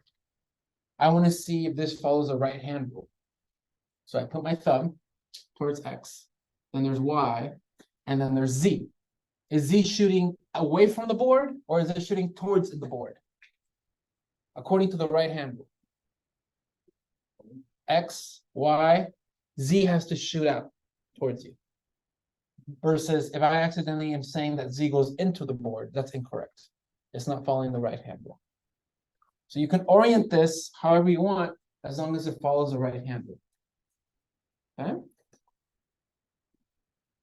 I want to see if this follows a right-hand rule. So I put my thumb towards x, then there's y, and then there's z. Is z shooting away from the board, or is it shooting towards the board? According to the right-hand rule. X, y, z has to shoot out towards you. Versus if I accidentally am saying that z goes into the board, that's incorrect. It's not following the right-hand rule. So you can orient this however you want, as long as it follows the right-hand rule. Okay?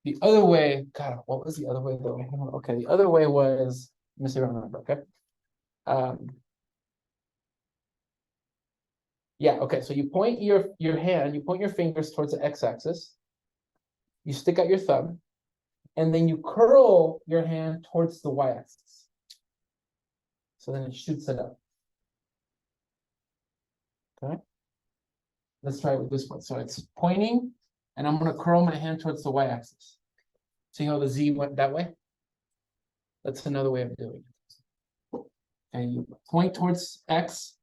The other way, God, what was the other way though? Okay, the other way was, let me see if I remember, okay? Yeah, okay, so you point your hand, you point your fingers towards the x-axis, you stick out your thumb, and then you curl your hand towards the y-axis. So then it shoots it up. Okay? Let's try it with this one. So it's pointing, and I'm going to curl my hand towards the y-axis. See how the z went that way? That's another way of doing it. And you point towards x,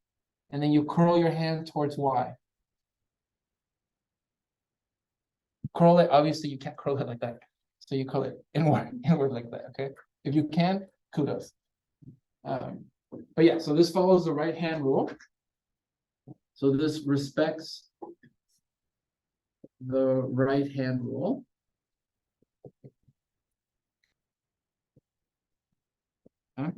and then you curl your hand towards y. Curl it, obviously you can't curl it like that. So you curl it inward like that, okay? If you can, kudos. But yeah, so this follows the right-hand rule. So this respects the right-hand rule. I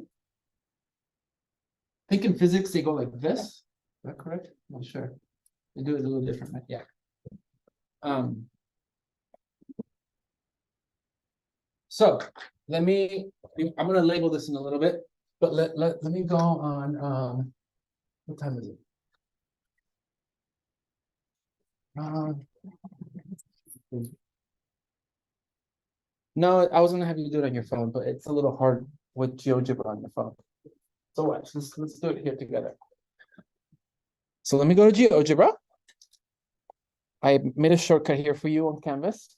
think in physics they go like this. Is that correct? I'm not sure. They do it a little different, right? Yeah. So I'm gonna label this in a little bit, but let me go on what time is it? No, I was gonna have you do it on your phone, but it's a little hard with GeoGebra on your phone. So watch, let's do it here together. So let me go to GeoGebra. I made a shortcut here for you on Canvas.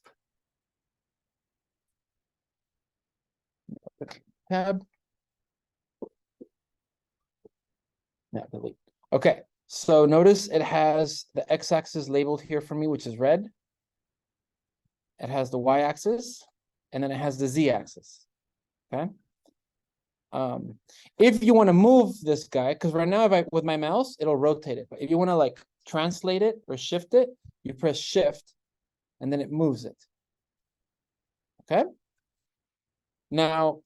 Tab. No, delete. Okay, so notice it has the x-axis labeled here for me, which is red. It has the y-axis, and then it has the z-axis. Okay. If you want to move this guy, because right now if with my mouse, it'll rotate it. But if you want to like translate it or shift it, you press shift, and then it moves it. Okay. Now,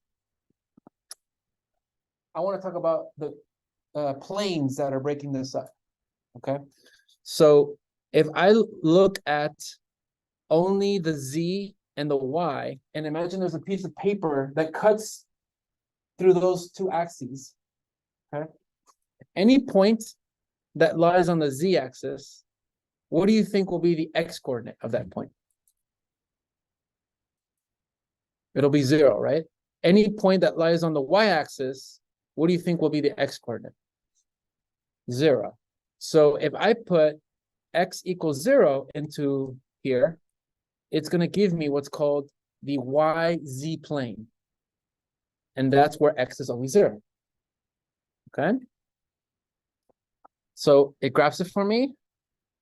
I want to talk about the planes that are breaking this up. Okay. So if I look at only the z and the y, and imagine there's a piece of paper that cuts through those two axes, okay? Any point that lies on the z-axis, what do you think will be the x-coordinate of that point? It'll be 0, right? Any point that lies on the y-axis, what do you think will be the x-coordinate? 0. So if I put x equals 0 into here, it's going to give me what's called the YZ plane. And that's where x is always 0. Okay? So it graphs it for me.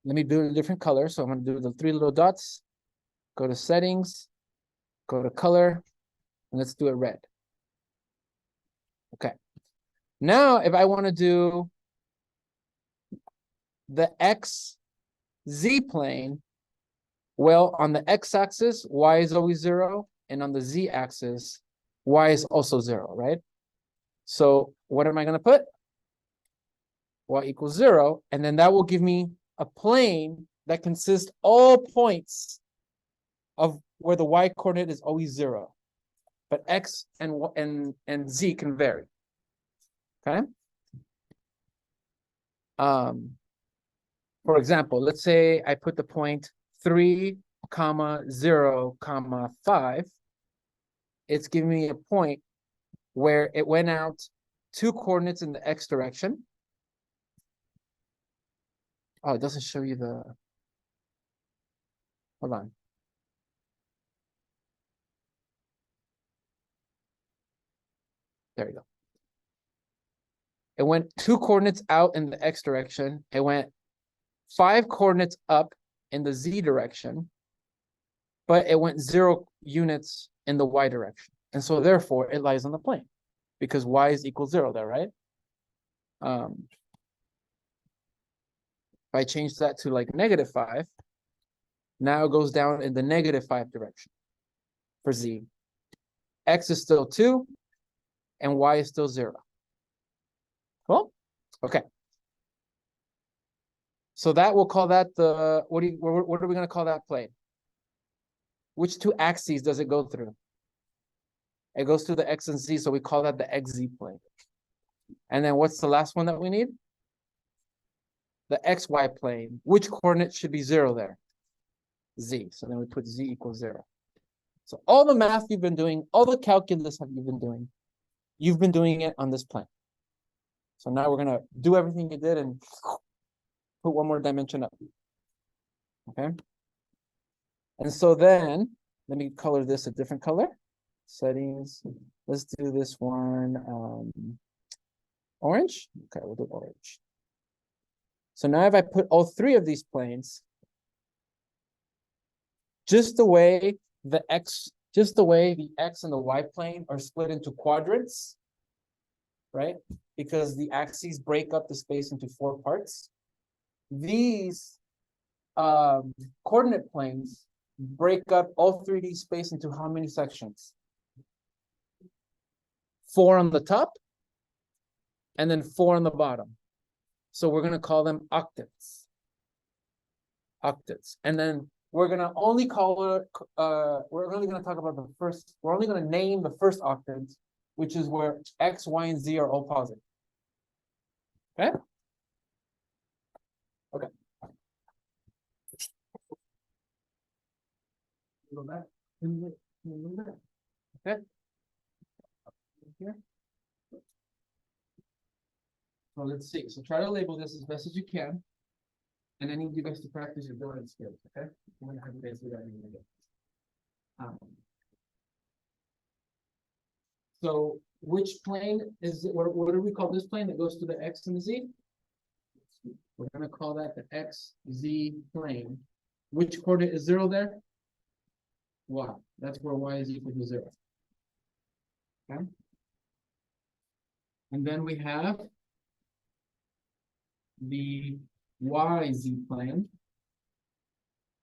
Let me do it in a different color. So I'm going to do the 3 little dots. Go to settings. Go to color. And let's do it red. Okay. Now, if I want to do the XZ plane, well, on the x-axis, y is always 0. And on the z-axis, y is also 0, right? So what am I going to put? Y equals 0, and then that will give me a plane that consists all points of where the y coordinate is always 0, but x and z can vary. Okay. For example, let's say I put the point 3, 0, 5. It's giving me a point where it went out 2 coordinates in the x direction. Oh, it doesn't show you the. Hold on. There you go. It went 2 coordinates out in the x direction. It went 5 coordinates up in the z direction, but it went 0 units in the y direction. And so therefore it lies on the plane because y is equal 0 there, right? If I change that to like -5, now it goes down in the -5 direction for z. X is still 2 and y is still 0. Cool? Okay. So that we'll call that the, what are we going to call that plane? Which 2 axes does it go through? It goes through the x and z, so we call that the xz plane. And then what's the last one that we need? The xy plane. Which coordinate should be 0 there? Z. So then we put z equals 0. So all the math you've been doing, all the calculus you've been doing it on this plane. So now we're going to do everything you did and put one more dimension up. Okay. And so then, let me color this a different color. Settings. Let's do this one orange. Okay, we'll do orange. So now if I put all 3 of these planes, just the way the x and the y plane are split into quadrants, right? Because the axes break up the space into 4 parts. These coordinate planes break up all 3D space into how many sections? 4 on the top and then 4 on the bottom. So we're going to call them octets. Octets. And then we're going to only call it, we're only going to talk about the first, we're only going to name the first octet, which is where x, y, and z are all positive. Okay? Okay. Go back. Okay. Here. So let's see. So try to label this as best as you can. And I need you guys to practice your building skills, okay? I'm gonna have you guys do that in a minute. So which plane is it? What do we call this plane that goes to the x and the z? We're gonna call that the xz plane. Which coordinate is 0 there? Y. That's where y is equal to 0. Okay. And then we have the yz plane.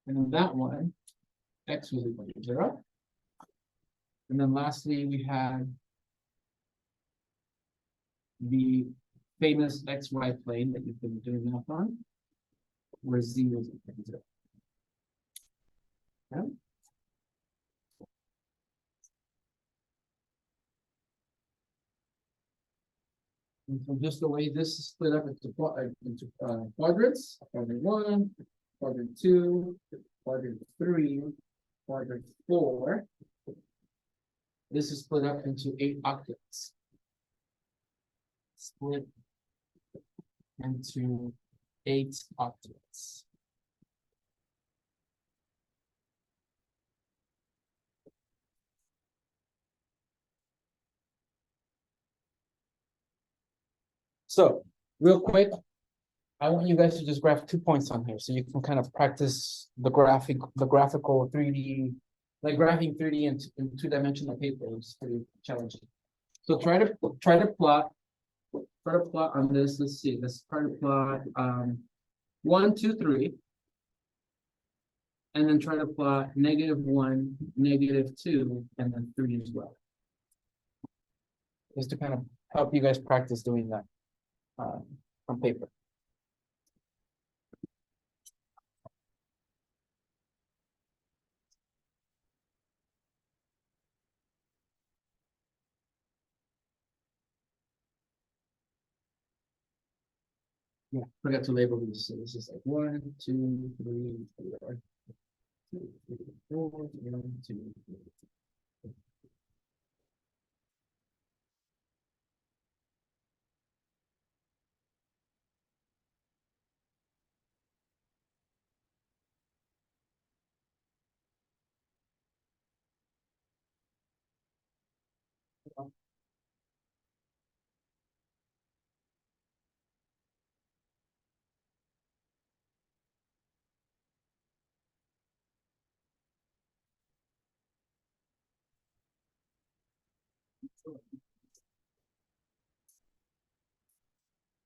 And then that one, x was equal to 0. And then lastly, we had the famous xy plane that you've been doing math on, where z was equal to 0. Okay. And so just the way this is split up into quadrants, quadrant 1, quadrant 2, quadrant 3, quadrant 4. This is split up into 8 octets. Split into 8 octets. So, real quick, I want you guys to just graph 2 points on here so you can kind of practice the graphical 3D, like graphing 3D in 2-dimensional paper, which is pretty challenging. So try to plot on this. Let's see. Let's try to plot 1, 2, 3. And then try to plot -1, -2, and then 3 as well. Just to kind of help you guys practice doing that. On paper. Yeah, forgot to label these, so this is like 1, 2, 3, 4. 2, 3, 4, 1, 2, 3.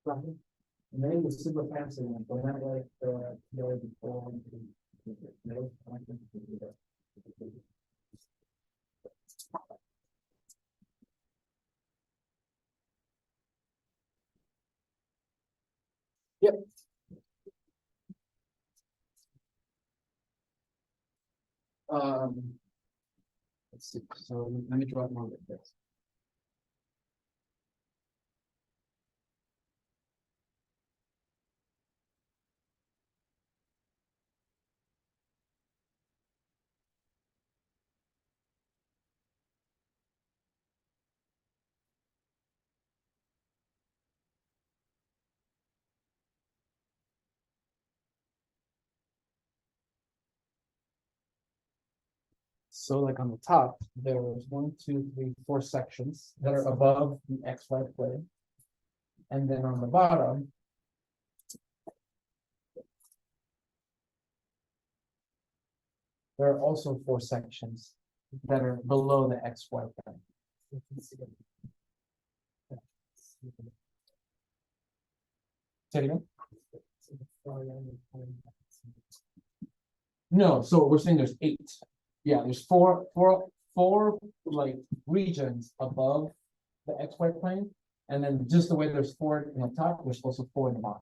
Right. And then the super fancy one, but not like the before. Yep. Let's see, so let me draw it more like this. So like on the top, there's 1, 2, 3, 4 sections that are above the XY plane. And then on the bottom. There are also 4 sections that are below the XY plane. Say it again? No, so we're saying there's 8. Yeah, there's four like regions above the XY plane. And then just the way there's 4 in the top, there's also 4 in the bottom.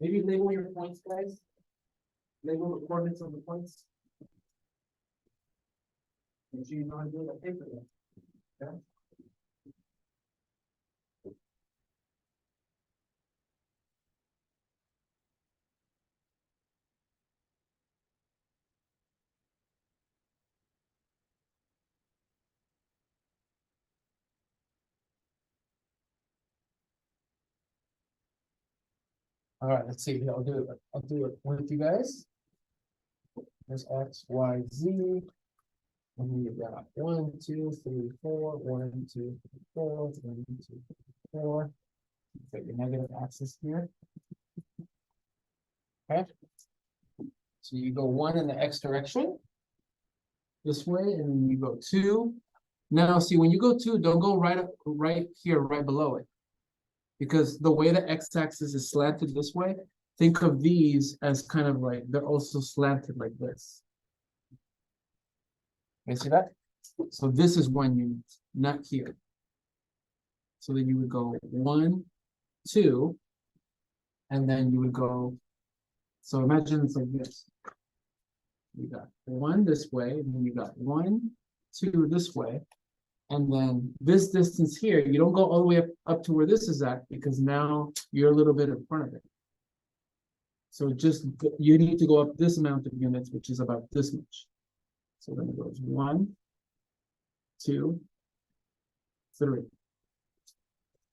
Maybe label your points, guys. Label the coordinates of the points. Make sure you know how to do it on paper. Okay. All right, let's see. I'll do it with you guys. There's X, Y, Z. And we got 1, 2, 3, 4, 1, 2, 3, 4, 1, 2, 3, 4. Put your negative axis here. Okay. So you go 1 in the X direction. This way, and then you go 2. Now, see, when you go 2, don't go right here, right below it. Because the way the x-axis is slanted this way, think of these as kind of like, they're also slanted like this. You see that? So this is 1 unit, not here. So then you would go 1, 2, and then you would go, so imagine it's like this. You got 1 this way, and then you got 1, 2 this way. And then this distance here, you don't go all the way up to where this is at, because now you're a little bit in front of it. So you need to go up this amount of units, which is about this much. So then it goes 1, 2, 3.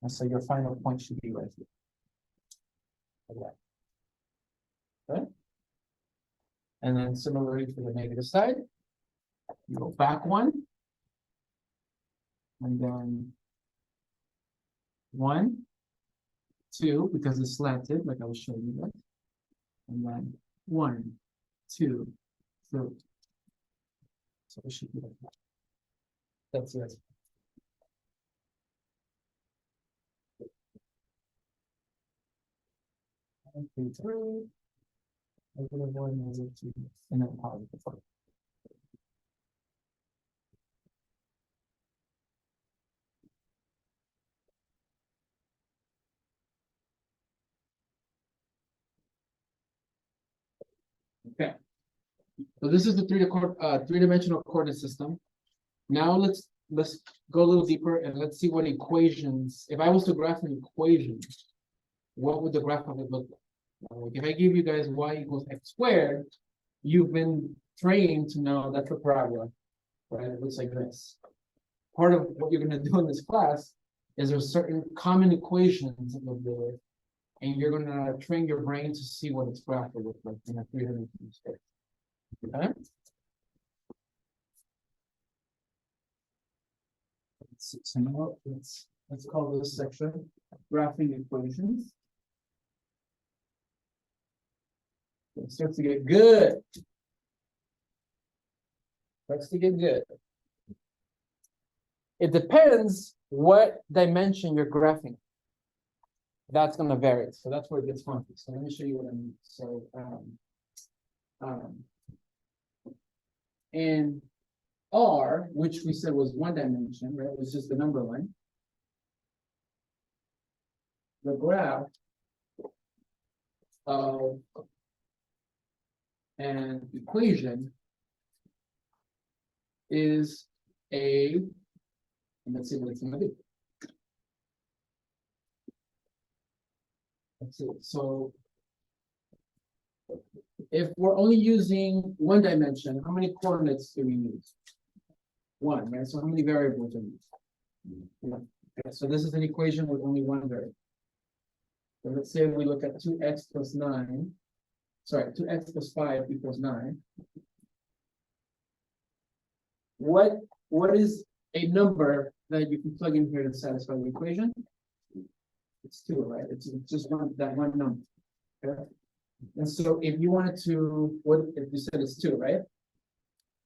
And so your final point should be right here. Okay. And then similarly for the negative side, you go back 1. And then 1, 2, because it's slanted, like I was showing you that. And then 1, 2, 3. So it should be like that. That's it. 1, 2, 3. Negative 1, negative 2, and then positive 4. Okay. So this is the three-dimensional coordinate system. Now let's go a little deeper and let's see what equations, if I was to graph an equation, what would the graph of it look like? Like if I give you guys y equals x squared, you've been trained to know that's a parabola, right? It looks like this. Part of what you're going to do in this class is there's certain common equations that you'll deal with, and you're going to train your brain to see what its graph will look like in a three-dimensional space. Okay? So now let's call this section graphing equations. It starts to get good. Starts to get good. It depends what dimension you're graphing. That's going to vary. So that's where it gets funky. So let me show you what I mean. So in R, which we said was one dimension, right? It was just the number line. The graph of an equation is and let's see what it's going to be. Let's see. So if we're only using one dimension, how many coordinates do we use? 1, right? So how many variables are used? 1. Okay, so this is an equation with only one variable. So let's say we look at 2x plus 9. Sorry, 2x plus 5 equals 9. What is a number that you can plug in here to satisfy the equation? It's 2, right? It's just that one number. Okay. And so if you wanted to, what if you said it's 2, right?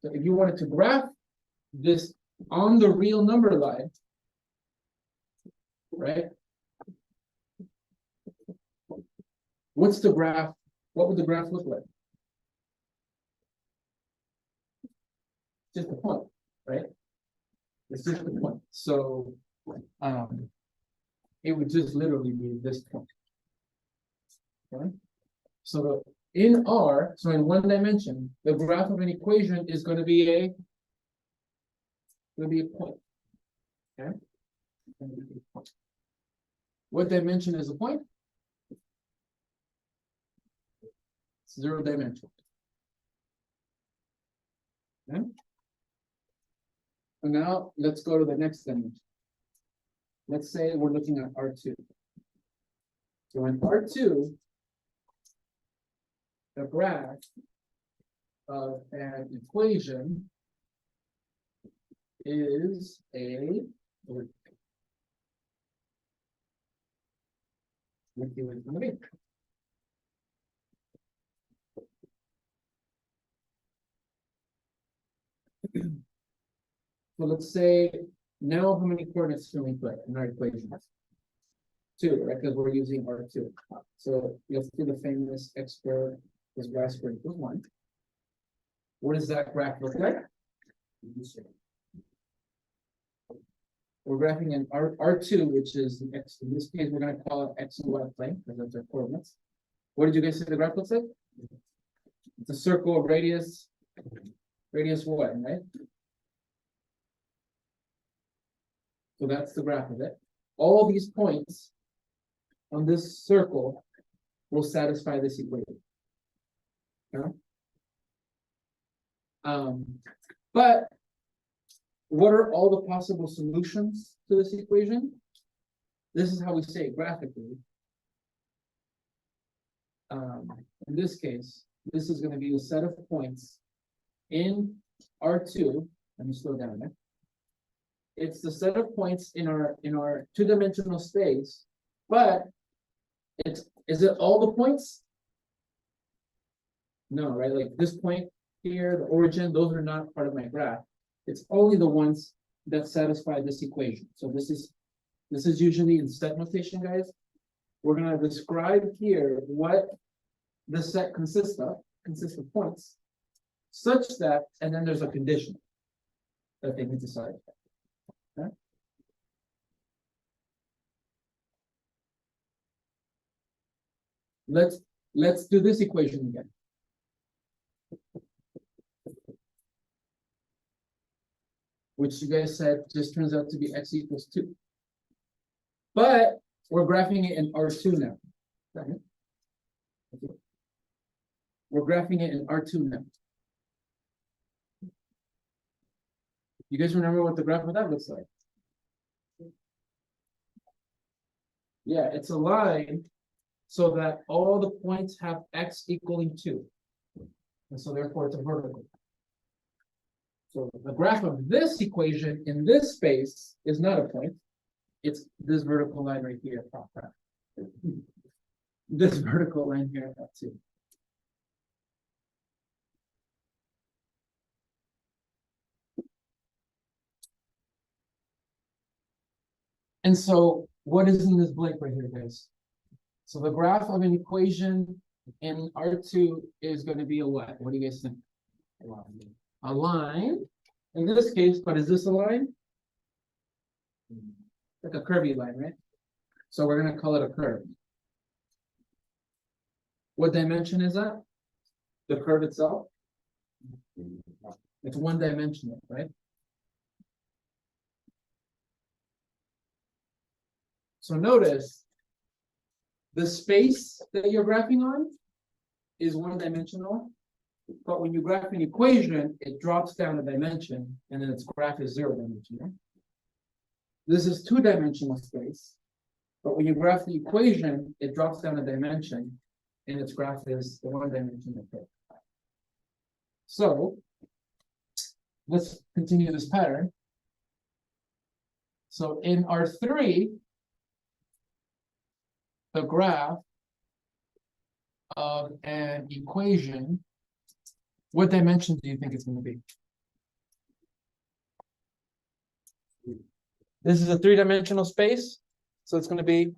So if you wanted to graph this on the real number line, right? What's the graph? What would the graph look like? Just a point, right? It's just a point. So it would just literally be this point. Okay? So in R, so in one dimension, the graph of an equation is going to be a point. Okay? What dimension is a point? 0 dimension. Okay? And now let's go to the next dimension. Let's say we're looking at R2. So in R2, the graph of an equation is a so let's say now how many coordinates can we put in our equation? 2, right? Because we're using R2. So let's do the famous x squared plus y squared equals 1. What does that graph look like? We're graphing in R2, which is the x. In this case, we're going to call it x and y plane because that's our coordinates. What did you guys say the graph looks like? It's a circle, radius 1, right? So that's the graph of it. All these points on this circle will satisfy this equation. Okay? But what are all the possible solutions to this equation? This is how we say it graphically. In this case, this is going to be a set of points in R2. Let me slow down there. It's the set of points in our two-dimensional space, but is it all the points? No, right, like this point here, the origin, those are not part of my graph. It's only the ones that satisfy this equation. So this is usually in set notation, guys. We're gonna describe here what the set consists of points, such that, and then there's a condition that they need to satisfy. Okay? Let's do this equation again. Which you guys said just turns out to be x equals 2. But we're graphing it in R2 now. Okay. We're graphing it in R2 now. You guys remember what the graph of that looks like? Yeah, it's a line so that all the points have x equaling 2. And so therefore it's a vertical. So the graph of this equation in this space is not a point. It's this vertical line right here. This vertical line here at 2. And so what is in this blank right here, guys? So the graph of an equation in R2 is going to be a what? What do you guys think? A line. In this case, but is this a line? Like a curvy line, right? So we're going to call it a curve. What dimension is that? The curve itself? It's one dimensional, right? So notice the space that you're graphing on is one dimensional, but when you graph an equation, it drops down a dimension and then its graph is 0 dimensional. This is 2-dimensional space, but when you graph the equation, it drops down a dimension and its graph is the 1-dimensional curve. So let's continue this pattern. So in R3, the graph of an equation, what dimension do you think it's going to be? This is a 3-dimensional space, so it's going to be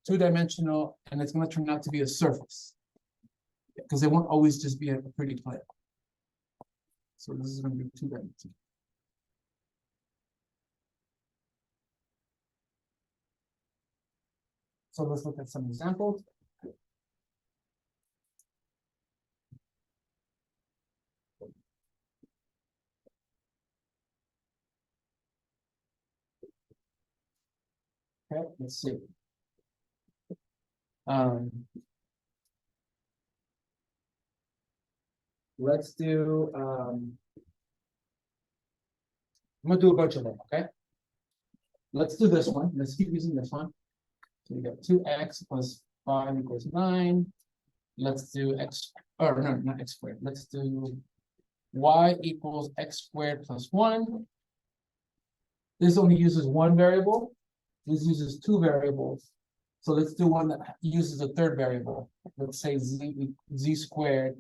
2-dimensional, and it's going to turn out to be a surface, because it won't always just be a pretty plane. So this is going to be 2-dimensional. So let's look at some examples. Okay, let's see. Let's do I'm gonna do a bunch of them, okay? Let's do this one. Let's keep using this one. So we got 2x plus 5 equals 9. Let's do x, or no, not x squared. Let's do y equals x squared plus 1. This only uses one variable. This uses 2 variables. So let's do one that uses a 3rd variable. Let's say z squared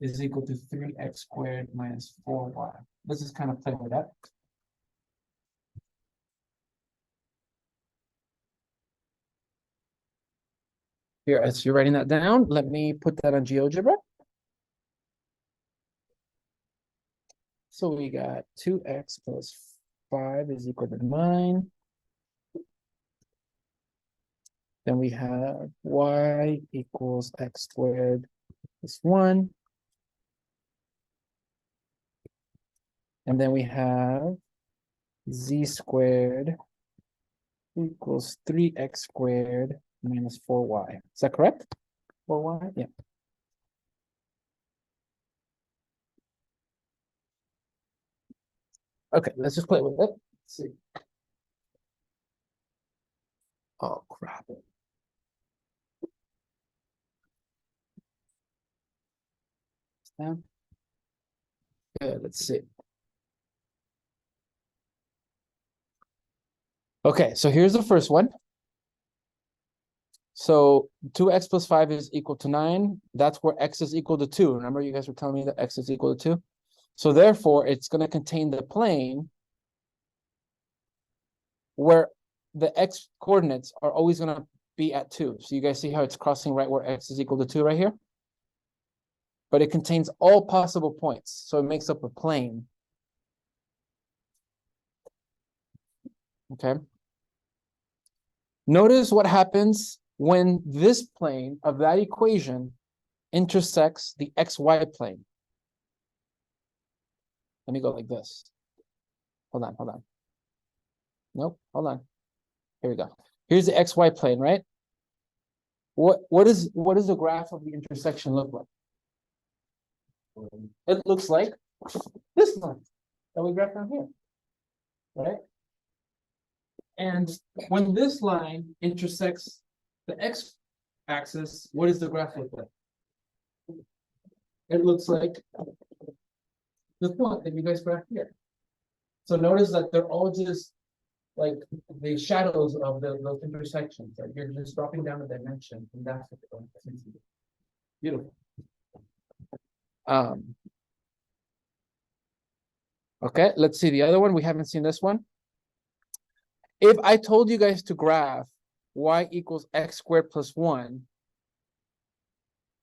is equal to 3x squared minus 4y. Let's just kind of play with that. Here, as you're writing that down, let me put that on GeoGebra. So we got 2x plus 5 is equal to 9. Then we have y equals x squared plus 1. And then we have z squared equals 3x squared minus 4y. Is that correct? 4y? Yeah. Okay, let's just play with it. Let's see. Oh, crap. Down. Good, let's see. Okay, so here's the first one. So 2x plus 5 is equal to 9. That's where x is equal to 2. Remember, you guys were telling me that x is equal to 2. So therefore, it's going to contain the plane where the x coordinates are always going to be at 2. So you guys see how it's crossing right where x is equal to 2 right here? But it contains all possible points. So it makes up a plane. Okay. Notice what happens when this plane of that equation intersects the xy plane. Let me go like this. Hold on. Nope, hold on. Here we go. Here's the xy plane, right? What does the graph of the intersection look like? It looks like this line that we graphed down here, right? And when this line intersects the x-axis, what does the graph look like? It looks like the point that you guys graphed here. So notice that they're all just like the shadows of those intersections. Like you're just dropping down a dimension, and that's what they're going to see. Beautiful. Okay, let's see the other one. We haven't seen this one. If I told you guys to graph y equals x squared plus 1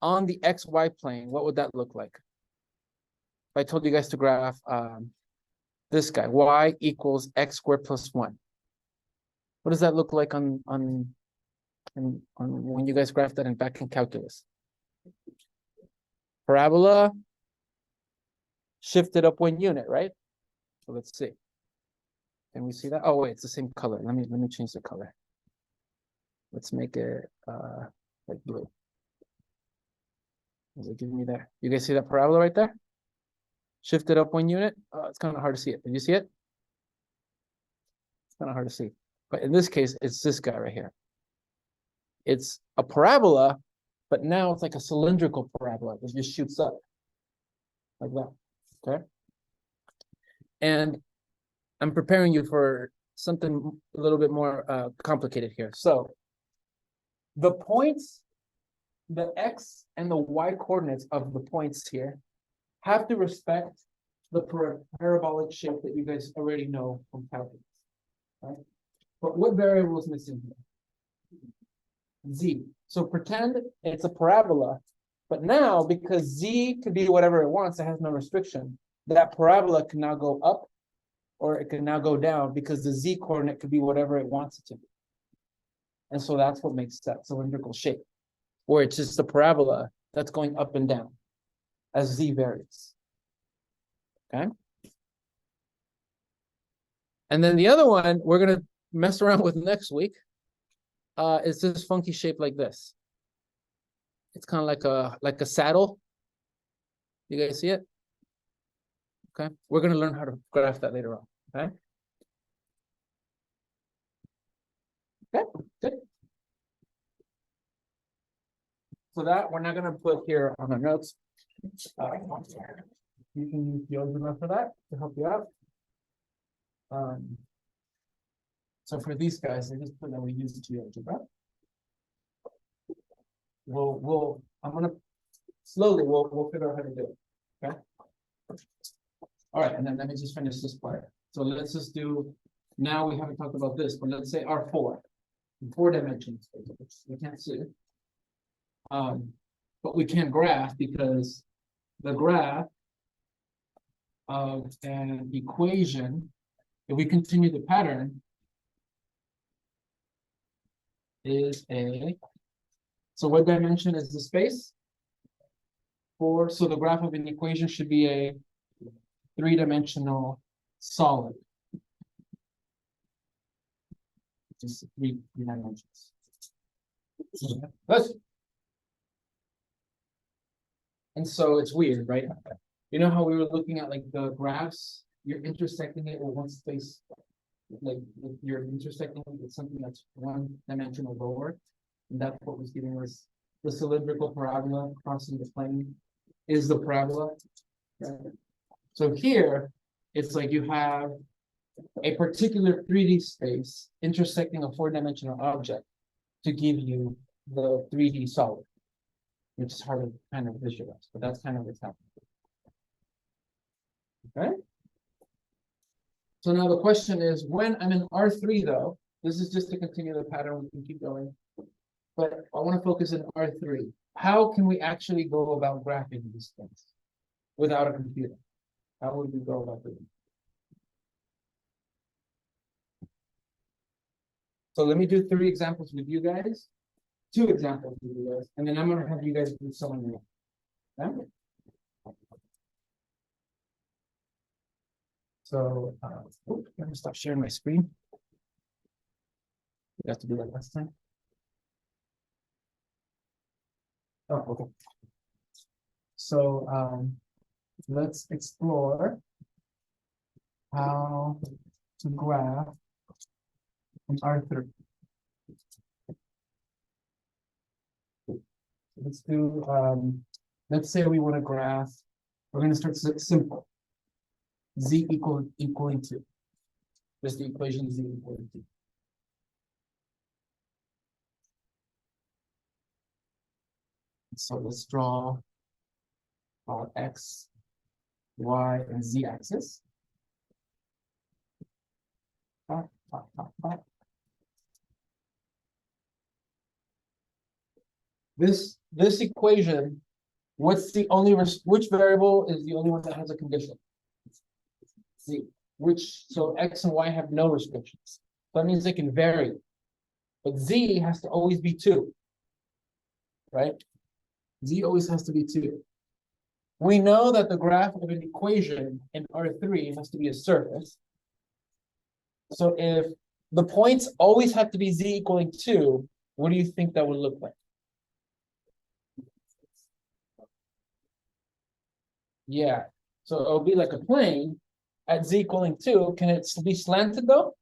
on the xy plane, what would that look like? If I told you guys to graph this guy, y equals x squared plus 1. What does that look like on when you guys graph that back in calculus? Parabola shifted up 1 unit, right? So let's see. Can we see that? Oh wait, it's the same color. Let me change the color. Let's make it like blue. Is it giving me there? You guys see that parabola right there? Shifted up 1 unit. It's kind of hard to see it. Did you see it? It's kind of hard to see. But in this case, it's this guy right here. It's a parabola, but now it's like a cylindrical parabola. It just shoots up like that. Okay. And I'm preparing you for something a little bit more complicated here. So the points, the x and the y coordinates of the points here have to respect the parabolic shape that you guys already know from calculus, right? But what variable is missing here? Z. So pretend it's a parabola, but now because Z could be whatever it wants, it has no restriction. That parabola can now go up or it can now go down because the Z coordinate could be whatever it wants it to be. And so that's what makes that cylindrical shape, where it's just a parabola that's going up and down as Z varies. Okay. And then the other one we're going to mess around with next week is this funky shape like this. It's kind of like a saddle. You guys see it? Okay. We're going to learn how to graph that later on. Okay. Okay, good. So that we're not going to put here on our notes. You can use GeoGebra for that to help you out. So for these guys, I just put that we use GeoGebra. I'm gonna slowly we'll figure out how to do it. Okay. All right, and then let me just finish this part. So let's just do. Now we haven't talked about this, but let's say R4 in 4 dimensions. We can't see it. But we can graph because the graph of an equation, if we continue the pattern, is a, so what dimension is the space? 4, so the graph of an equation should be a 3-dimensional solid. Just three dimensions. And so it's weird, right? You know how we were looking at like the graphs, you're intersecting it with one space, like if you're intersecting it with something that's 1-dimensional lower, and that's what was giving us the cylindrical parabola crossing the plane is the parabola. Right? So here, it's like you have a particular 3D space intersecting a 4-dimensional object to give you the 3D solid. Which is hard to kind of visualize, but that's kind of what's happening. Okay? So now the question is, when I'm in R3 though, this is just to continue the pattern, we can keep going. But I want to focus in R3. How can we actually go about graphing these things without a computer? How would we go about doing it? So let me do 3 examples with you guys. 2 examples with you guys, and then I'm gonna have you guys do someone else. Okay? So, let me stop sharing my screen. You have to do that last time. Oh, okay. So, let's explore how to graph an R3. Let's do, let's say we want to graph, we're going to start simple. Z equaling 2. Just the equation Z equaling 2. So let's draw our X, Y, and Z axis. This equation, what's the only, which variable is the only one that has a condition? Z, so X and Y have no restrictions. That means they can vary. But Z has to always be 2. Right? Z always has to be 2. We know that the graph of an equation in R3 has to be a surface. So if the points always have to be Z equaling 2, what do you think that would look like? Yeah, so it'll be like a plane at Z equaling 2. Can it be slanted though?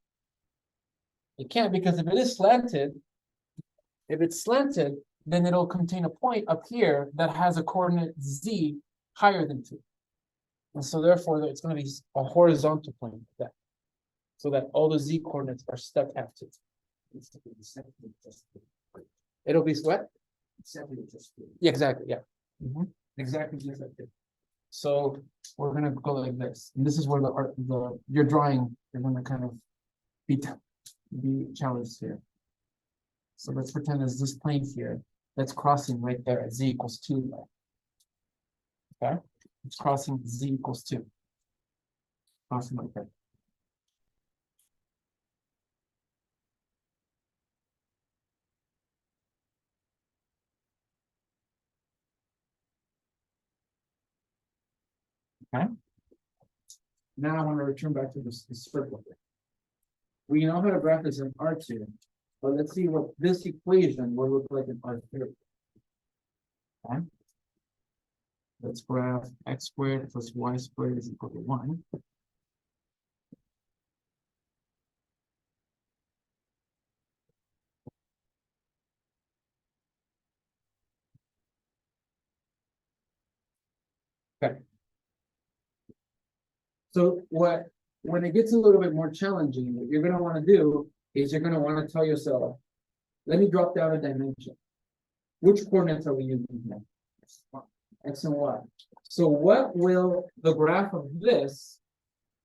It can't, because if it is slanted, then it'll contain a point up here that has a coordinate Z higher than 2. And so therefore it's going to be a horizontal plane like that. So that all the Z coordinates are stepped after. It'll be what? Yeah, exactly, yeah. Exactly just like this. So we're gonna go like this. And this is where your drawing is gonna kind of be challenged here. So let's pretend there's this plane here that's crossing right there at Z equals 2. Okay, it's crossing Z equals 2. Crossing like that. Okay. Now I want to return back to this circle here. We know how to graph this in R2, but let's see what this equation will look like in R3. Okay. Let's graph x squared plus y squared is equal to 1. Okay. So when it gets a little bit more challenging, what you're going to want to do is you're going to want to tell yourself, let me drop down a dimension. Which coordinates are we using here? X and Y. So what will the graph of this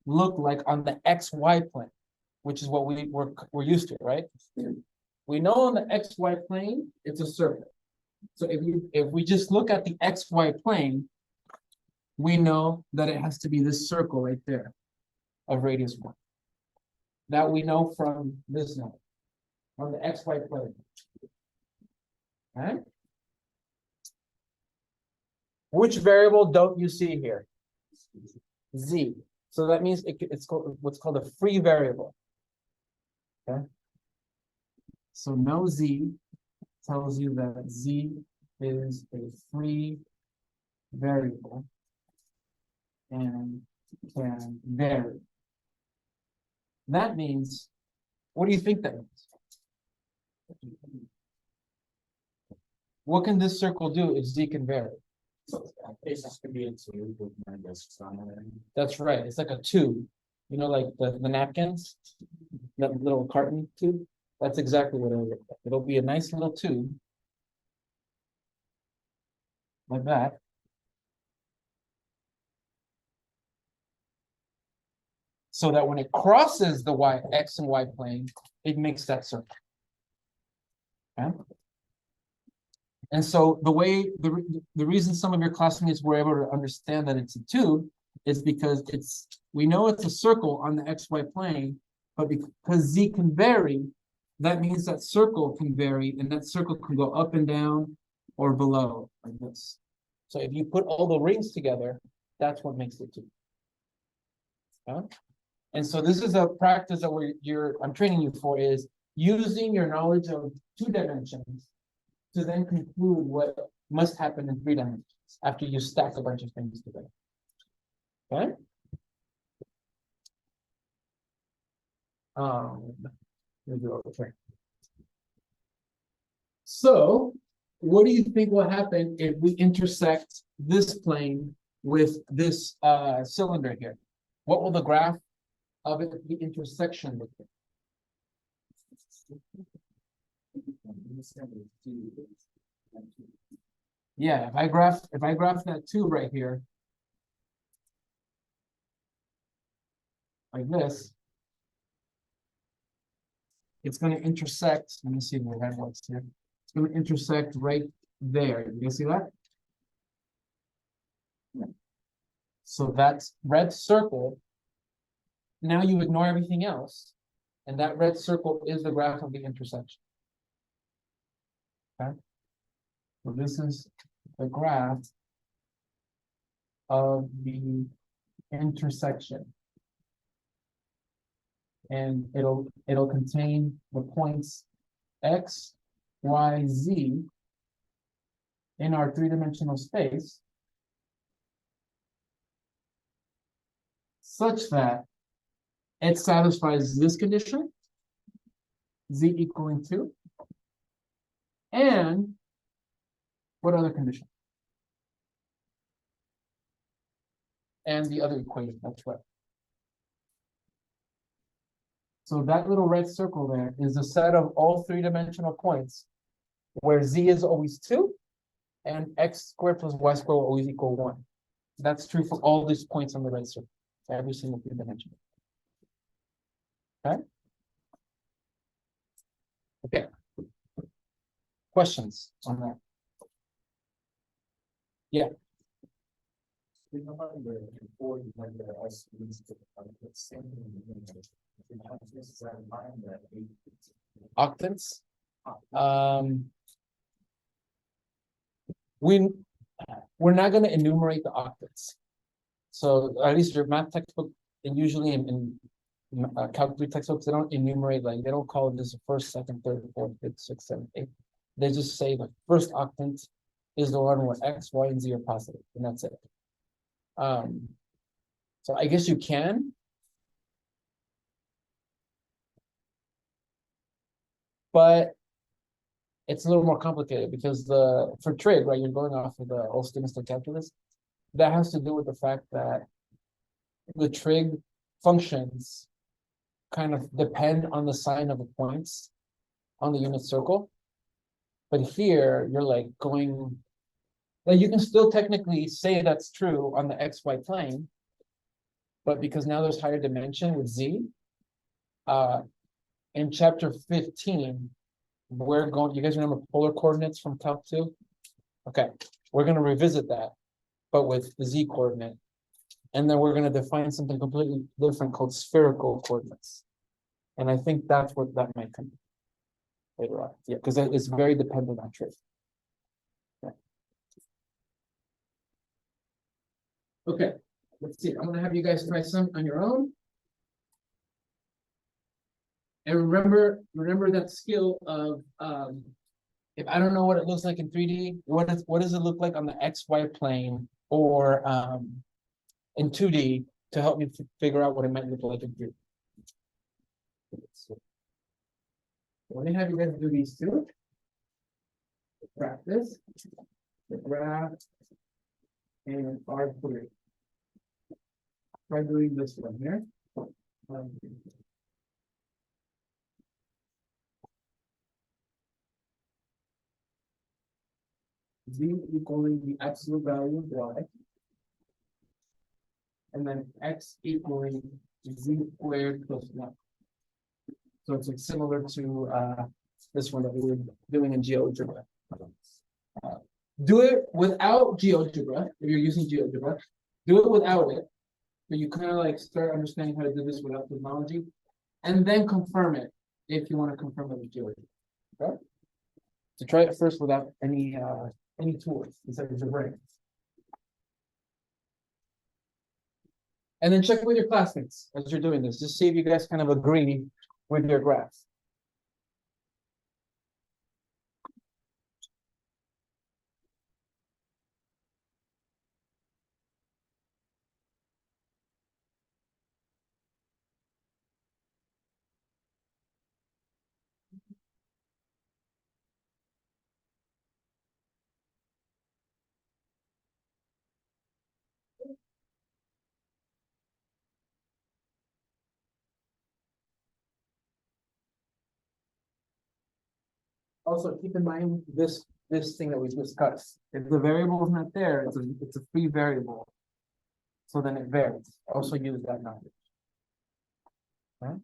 look like on the XY plane, which is what we're used to, right? We know on the XY plane, it's a circle. So if we just look at the XY plane, we know that it has to be this circle right there of radius 1. That we know from this number on the XY plane. Okay? Which variable don't you see here? Z. So that means it's called what's called a free variable. Okay. So no Z tells you that Z is a free variable and can vary. That means, what do you think that means? What can this circle do if Z can vary? This could be a 2 with minus. That's right. It's like a tube. You know, like the napkins, that little carton tube. That's exactly what it'll look like. It'll be a nice little tube like that. So that when it crosses the X and Y plane, it makes that circle. Okay? And so the reason some of your classmates were able to understand that it's a tube is because we know it's a circle on the XY plane, but because Z can vary, that means that circle can vary, and that circle can go up and down or below, like this. So if you put all the rings together, that's what makes it tube. Okay? And so this is a practice that I'm training you for, is using your knowledge of 2 dimensions to then conclude what must happen in 3 dimensions after you stack a bunch of things together. Okay? Let me do it over here. So, what do you think will happen if we intersect this plane with this cylinder here? What will the graph of the intersection look like? Yeah, if I graph that 2 right here, like this, it's going to intersect. Let me see where that was here. It's going to intersect right there. You see that? So that's red circle. Now you ignore everything else, and that red circle is the graph of the intersection. Okay. So this is the graph of the intersection. And it'll contain the points X, Y, Z in our 3-dimensional space, such that it satisfies this condition, Z equaling 2, and what other condition? And the other equation, that's right. So that little red circle there is a set of all 3-dimensional points where Z is always 2 and X squared plus Y squared will always equal 1. That's true for all these points on the red circle, every single 3-dimension. Okay? Okay. Questions on that? Yeah. Octants. We're not going to enumerate the octants. So at least your math textbook, and usually in calculus textbooks, they don't enumerate, like they don't call this the first, second, third, fourth, fifth, sixth, seventh, eighth. They just say the first octant is the one where X, Y, and Z are positive, and that's it. So I guess you can. But it's a little more complicated because for trig, right, you're going off of the old Stimaster calculus. That has to do with the fact that the trig functions kind of depend on the sign of the points on the unit circle. But here you're like going, like you can still technically say that's true on the XY plane, but because now there's higher dimension with Z, in chapter 15, we're going, you guys remember polar coordinates from Calc 2? Okay, we're going to revisit that, but with the Z coordinate. And then we're going to define something completely different called spherical coordinates. And I think that's what that might come later on. Yeah, because it's very dependent on trig. Okay. Okay, let's see. I'm going to have you guys try some on your own. And remember that skill of if I don't know what it looks like in 3D, what does it look like on the XY plane or in 2D to help me figure out what it might look like in 3D. Let me have you guys do these two. Practice the graph and R3. Try doing this one here. Z equaling the absolute value of y. And then x equaling z squared plus one. So it's like similar to this one that we were doing in GeoGebra. Do it without GeoGebra, if you're using GeoGebra. Do it without it. But you kind of like start understanding how to do this without technology. And then confirm it if you want to confirm it with GeoGebra. Okay? So try it first without any tools instead of your brain. And then check with your classmates as you're doing this. Just see if you guys kind of agree with your graphs. Also, keep in mind this thing that we discussed. If the variable is not there, it's a free variable. So then it varies. Also use that knowledge. Right?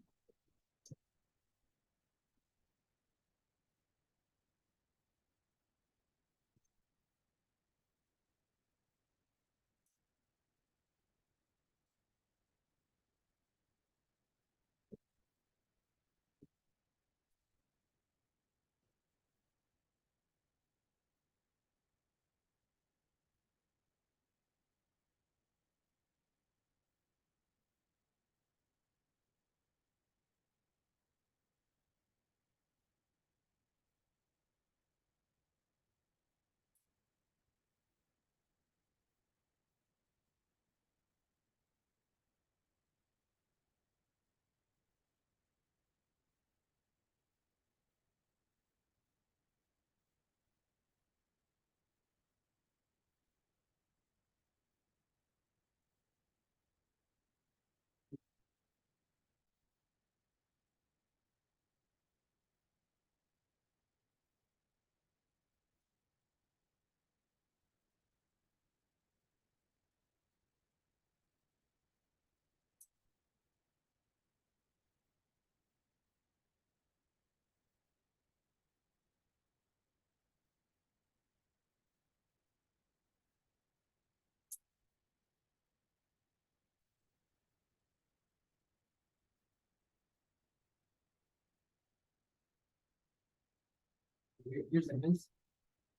Here's the hints.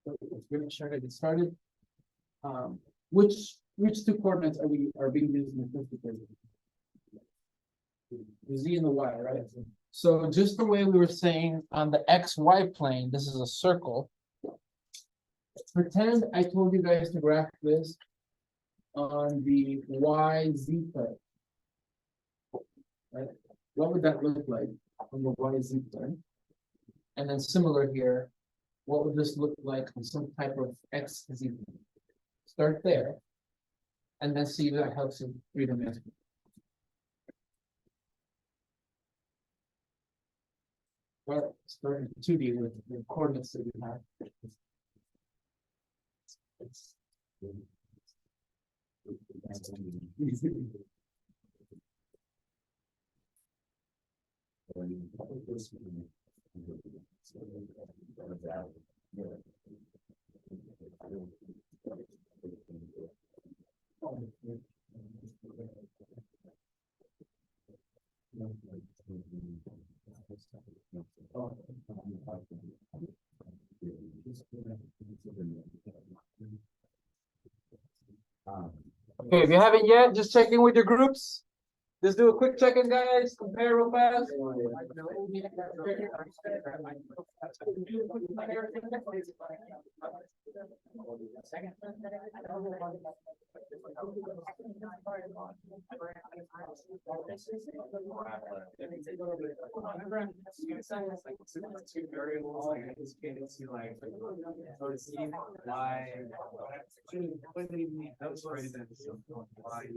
So it's really sure to get started. Which two coordinates are being used in the first equation? The z and the y, right? So just the way we were saying on the xy plane, this is a circle. Pretend I told you guys to graph this on the YZ plane. Right? What would that look like on the YZ plane? And then similar here, what would this look like on some type of XZ plane? Start there, and then see if that helps you three-dimensional. Well, start in 2D with the coordinates that we have. Okay, if you haven't yet, just check in with your groups. Just do a quick check-in, guys. Compare real fast. Two variables, like I just can't see like, so to see why. That was right then. Why.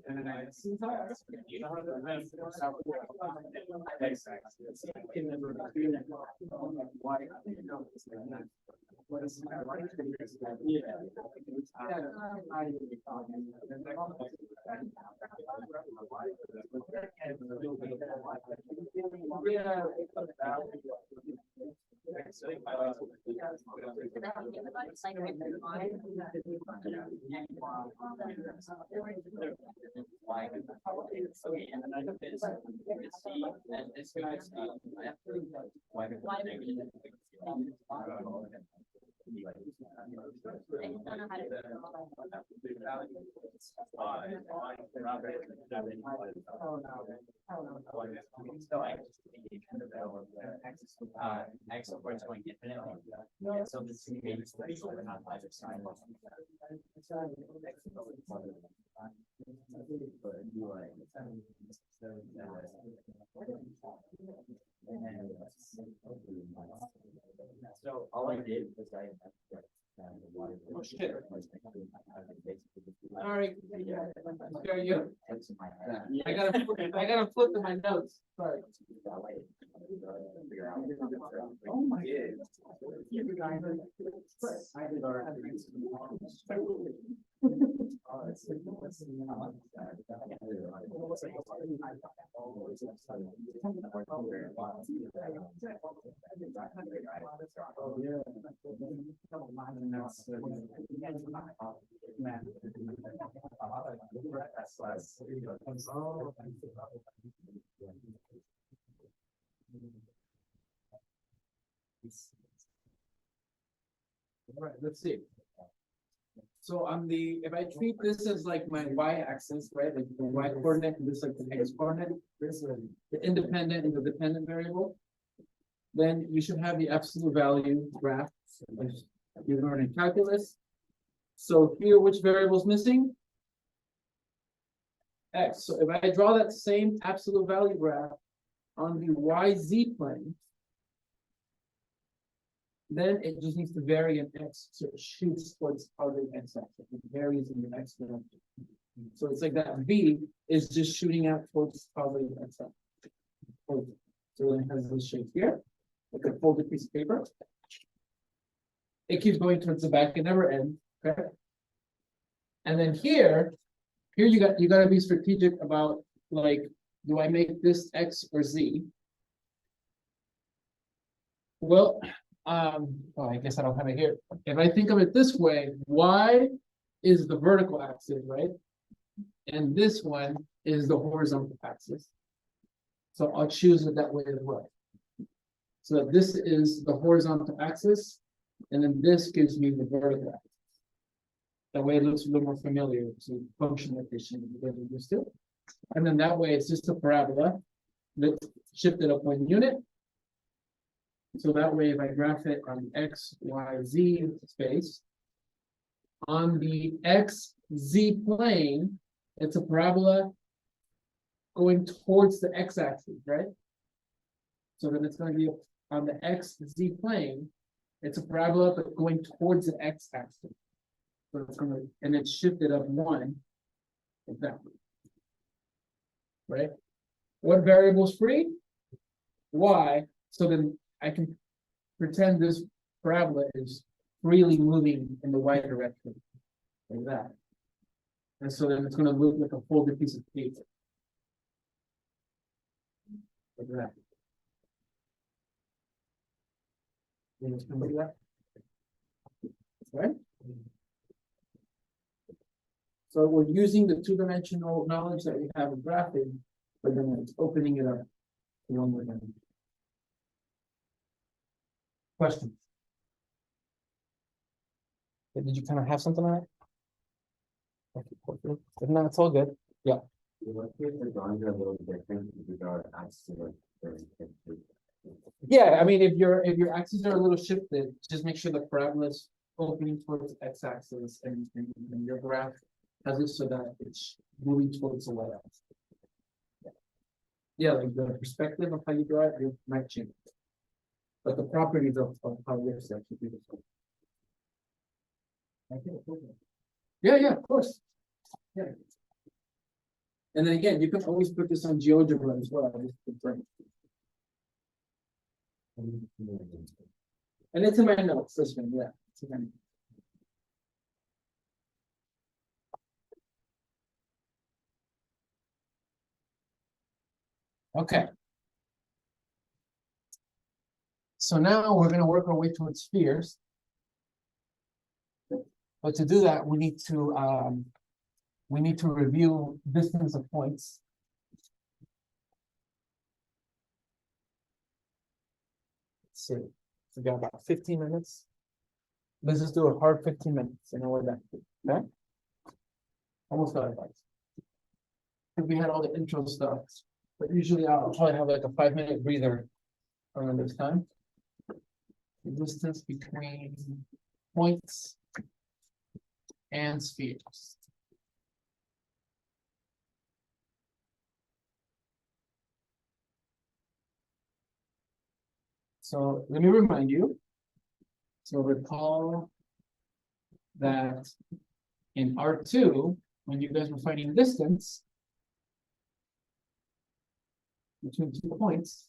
And then I. Okay, and then I took this, it's C, and this guy's, why? X of course going infinitely. So this is not either side. So all I did was Oh, shit. All right. There you go. I gotta flip to my notes, sorry. Oh my. All right, let's see. So on the, if I treat this as like my y-axis, right, like the y coordinate, and this like the x coordinate, the independent and the dependent variable, then you should have the absolute value graph. As you learn in calculus. So here, which variable is missing? X. So if I draw that same absolute value graph on the YZ plane, then it just needs to vary in X, so it shoots towards other X axis. It varies in the X direction. So it's like that V is just shooting out towards other X axis. So it has this shape here, like a folded piece of paper. It keeps going towards the back, it never ends, okay? And then here you gotta be strategic about, like, do I make this X or Z? Well, oh, I guess I don't have it here. If I think of it this way, Y is the vertical axis, right? And this one is the horizontal axis. So I'll choose it that way as well. So that this is the horizontal axis, and then this gives me the vertical axis. That way it looks a little more familiar to function efficiently than we used to. And then that way it's just a parabola. Let's shift it up 1 unit. So that way, if I graph it on X, Y, Z space, on the X, Z plane, it's a parabola going towards the X axis, right? So then it's going to be on the X, Z plane, it's a parabola but going towards the X axis. So it's going to, and it's shifted up 1, like that. Right? What variable is free? Y. So then I can pretend this parabola is freely moving in the Y direction, like that. And so then it's going to look like a folded piece of paper. Like that. You just can look at that. Right? So we're using the two-dimensional knowledge that we have in graphing, but then it's opening it up to one more dimension. Question? Did you kind of have something on it? If not, it's all good. Yeah. Yeah, I mean, if your axes are a little shifted, just make sure the parabola is opening towards the x-axis and your graph has it so that it's moving towards the y-axis. Yeah, like the perspective of how you draw it might change. But the properties of how your set should be the same. Yeah, of course. Yeah. And then again, you can always put this on GeoGebra as well. Just confirm. And it's in my notes, this one, yeah. It's in my notes. Okay. So now we're gonna work our way towards spheres. But to do that, we need to review distance of points. Let's see, we got about 15 minutes. Let's just do a hard 15 minutes, you know what that, okay? Almost got it, guys. We had all the intro stuff, but usually I'll probably have like a 5-minute breather around this time. The distance between points and spheres. So let me remind you. So recall that in R2, when you guys were finding distance between 2 points,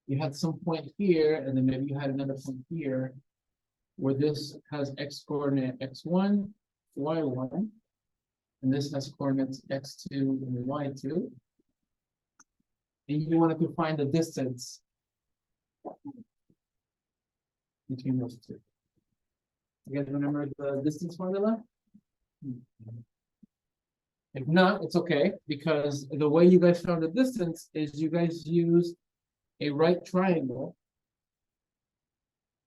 you had some point here, and then maybe you had another point here, where this has x coordinate x1, y1, and this has coordinates x2 and y2. And you wanted to find the distance between those two. You guys remember the distance formula? If not, it's okay, because the way you guys found the distance is you guys used a right triangle,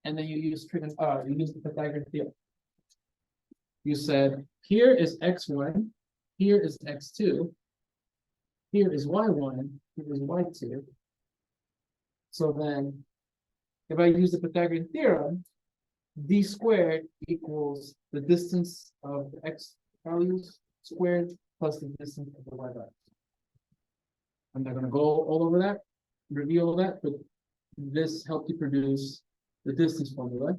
and then you use you use the Pythagorean theorem. You said here is x1, here is x2, here is y1, here is y2. So then, if I use the Pythagorean theorem, d squared equals the distance of the x values squared plus the distance of the y values. I'm not going to go all over that, review all that, but this helped you produce the distance formula.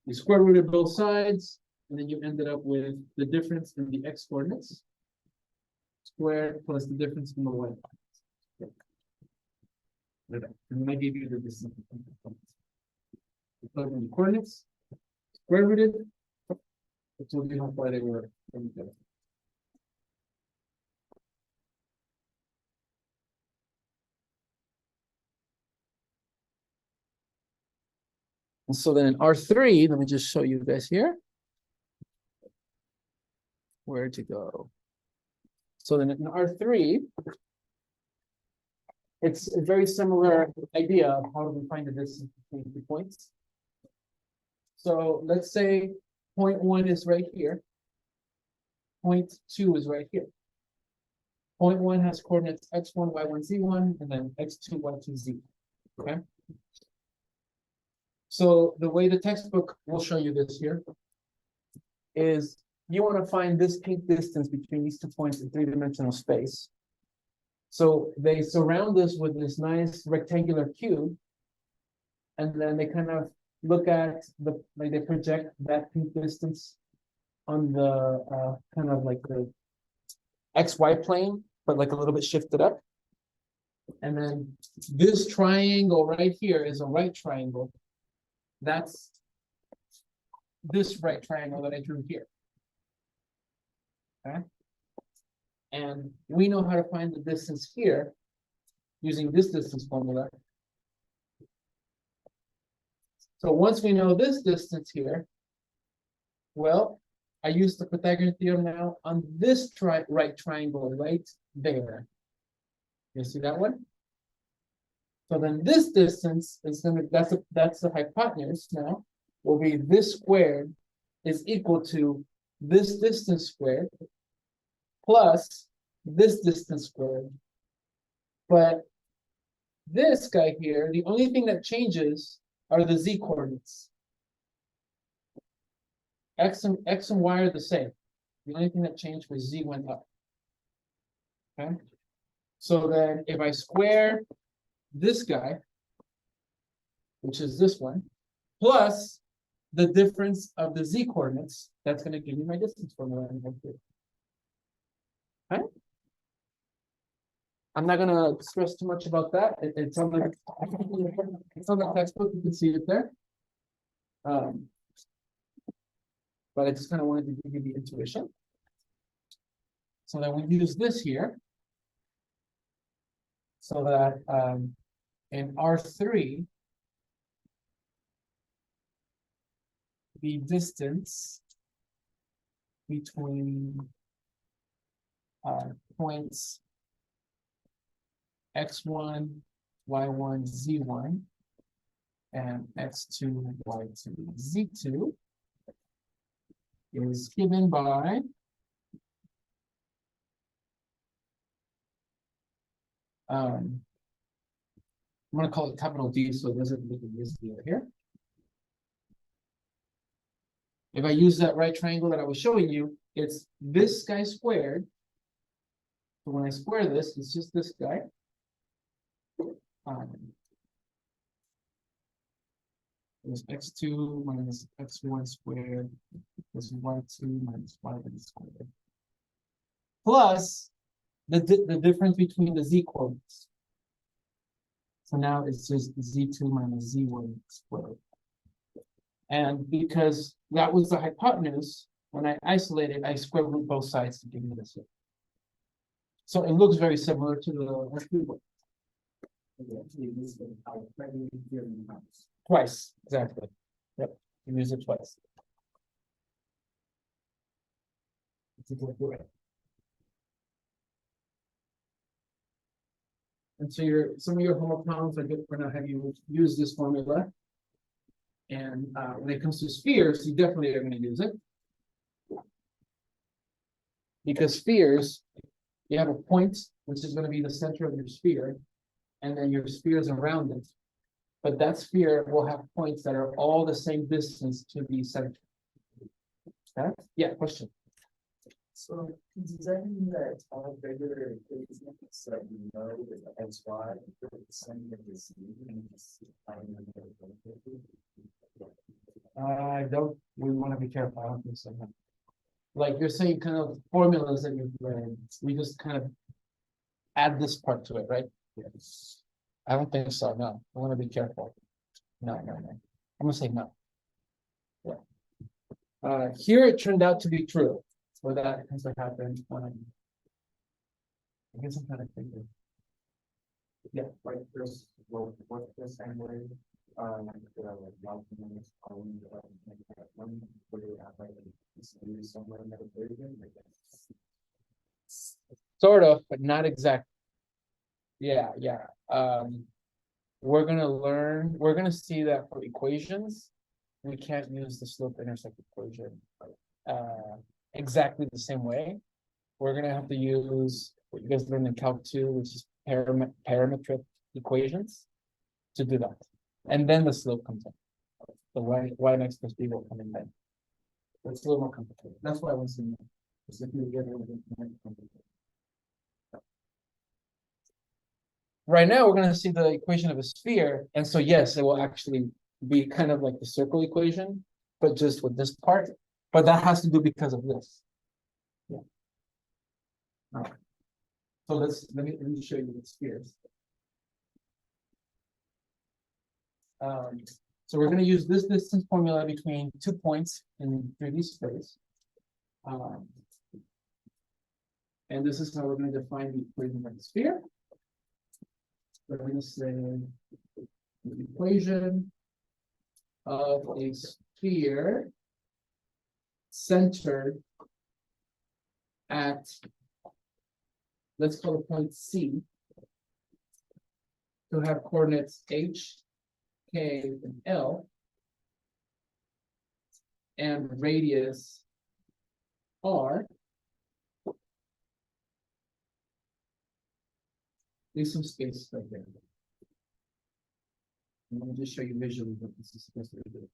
You square rooted both sides, and then you ended up with the difference in the x coordinates squared plus the difference in the y coordinates. Okay. And then I gave you the distance. You plug in the coordinates, square rooted, which will be how far they were from each other. And so then in R3, let me just show you guys here. Where to go? So then in R3, it's a very similar idea of how do we find the distance between 2 points. So let's say point 1 is right here. Point 2 is right here. Point 1 has coordinates x1, y1, z1, and then x2, y2, z. Okay. So the way the textbook will show you this here is you want to find this pink distance between these 2 points in 3-dimensional space. So they surround us with this nice rectangular cube, and then they kind of look at like they project that pink distance on the kind of like the XY plane, but like a little bit shifted up. And then this triangle right here is a right triangle. That's this right triangle that I drew here. Okay. And we know how to find the distance here using this distance formula. So once we know this distance here, well, I use the Pythagorean theorem now on this right triangle right there. You see that one? So then this distance is gonna, that's the hypotenuse now, will be this squared is equal to this distance squared plus this distance squared. But this guy here, the only thing that changes are the z coordinates. X and y are the same. The only thing that changed was z went up. Okay. So then if I square this guy, which is this one, plus the difference of the z coordinates, that's going to give me my distance formula. Okay. I'm not gonna stress too much about that. It's on the, it's on the textbook. You can see it there. But I just kind of wanted to give you the intuition. So then we use this here. So that in R3, the distance between points x1, y1, z1, and x2, y2, z2 is given by I'm gonna call it capital D, so it doesn't look like this deal here. If I use that right triangle that I was showing you, it's this guy squared. So when I square this, it's just this guy. There's x2 minus x1 squared plus y2 minus y1 squared. Plus the difference between the z coordinates. So now it's just z2 minus z1 squared. And because that was the hypotenuse, when I isolated, I square root both sides to give me this. So it looks very similar to the one. Twice, exactly. Yep, you use it twice. And so some of your homework problems are good for now. Have you used this formula? And when it comes to spheres, you definitely are going to use it. Because spheres, you have a point, which is going to be the center of your sphere, and then your spheres around it. But that sphere will have points that are all the same distance to the center. Okay? Yeah, question. So does that mean that all regular equations that we know is x, y, the same as z? We want to be careful. I don't think so. Like you're saying, kind of formulas that you've learned, we just kind of add this part to it, right? Yes. I don't think so. No, I want to be careful. No. I'm gonna say no. Yeah. Here it turned out to be true. So that has to happen. I guess I'm trying to think. Yeah, like this, well, what this anyway, somewhere in that equation, like Sort of, but not exactly. Yeah. We're gonna see that for equations, we can't use the slope-intercept equation exactly the same way. We're gonna have to use what you guys learned in Calc 2, which is parametric equations to do that. And then the slope comes in. The y next plus b will come in then. It's a little more complicated. That's why I was saying right now, we're going to see the equation of a sphere. And so, yes, it will actually be kind of like the circle equation, but just with this part. But that has to do because of this. Yeah. All right. So let me show you the spheres. So we're going to use this distance formula between 2 points in 3D space. And this is how we're going to define the equation of the sphere. We're going to say the equation of a sphere centered at, let's call it point C, to have coordinates H, K, and L, and radius R. Leave some space right there. I'm going to just show you visually what this is supposed to do.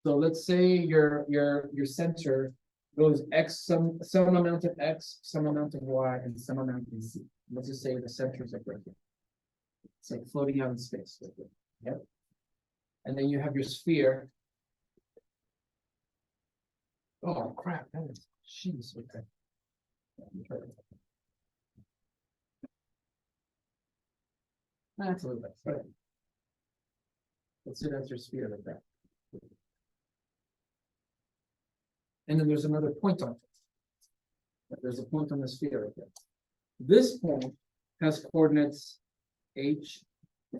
So let's say your center goes x, some amount of x, some amount of y, and some amount of z. Let's just say the center is like right here. It's like floating out in space right there. Yep. And then you have your sphere. Oh crap! That is Jeez, okay. That's a little bit. Right. Let's see, that's your sphere like that. And then there's another point on it. There's a point on the sphere right there. This point has coordinates H,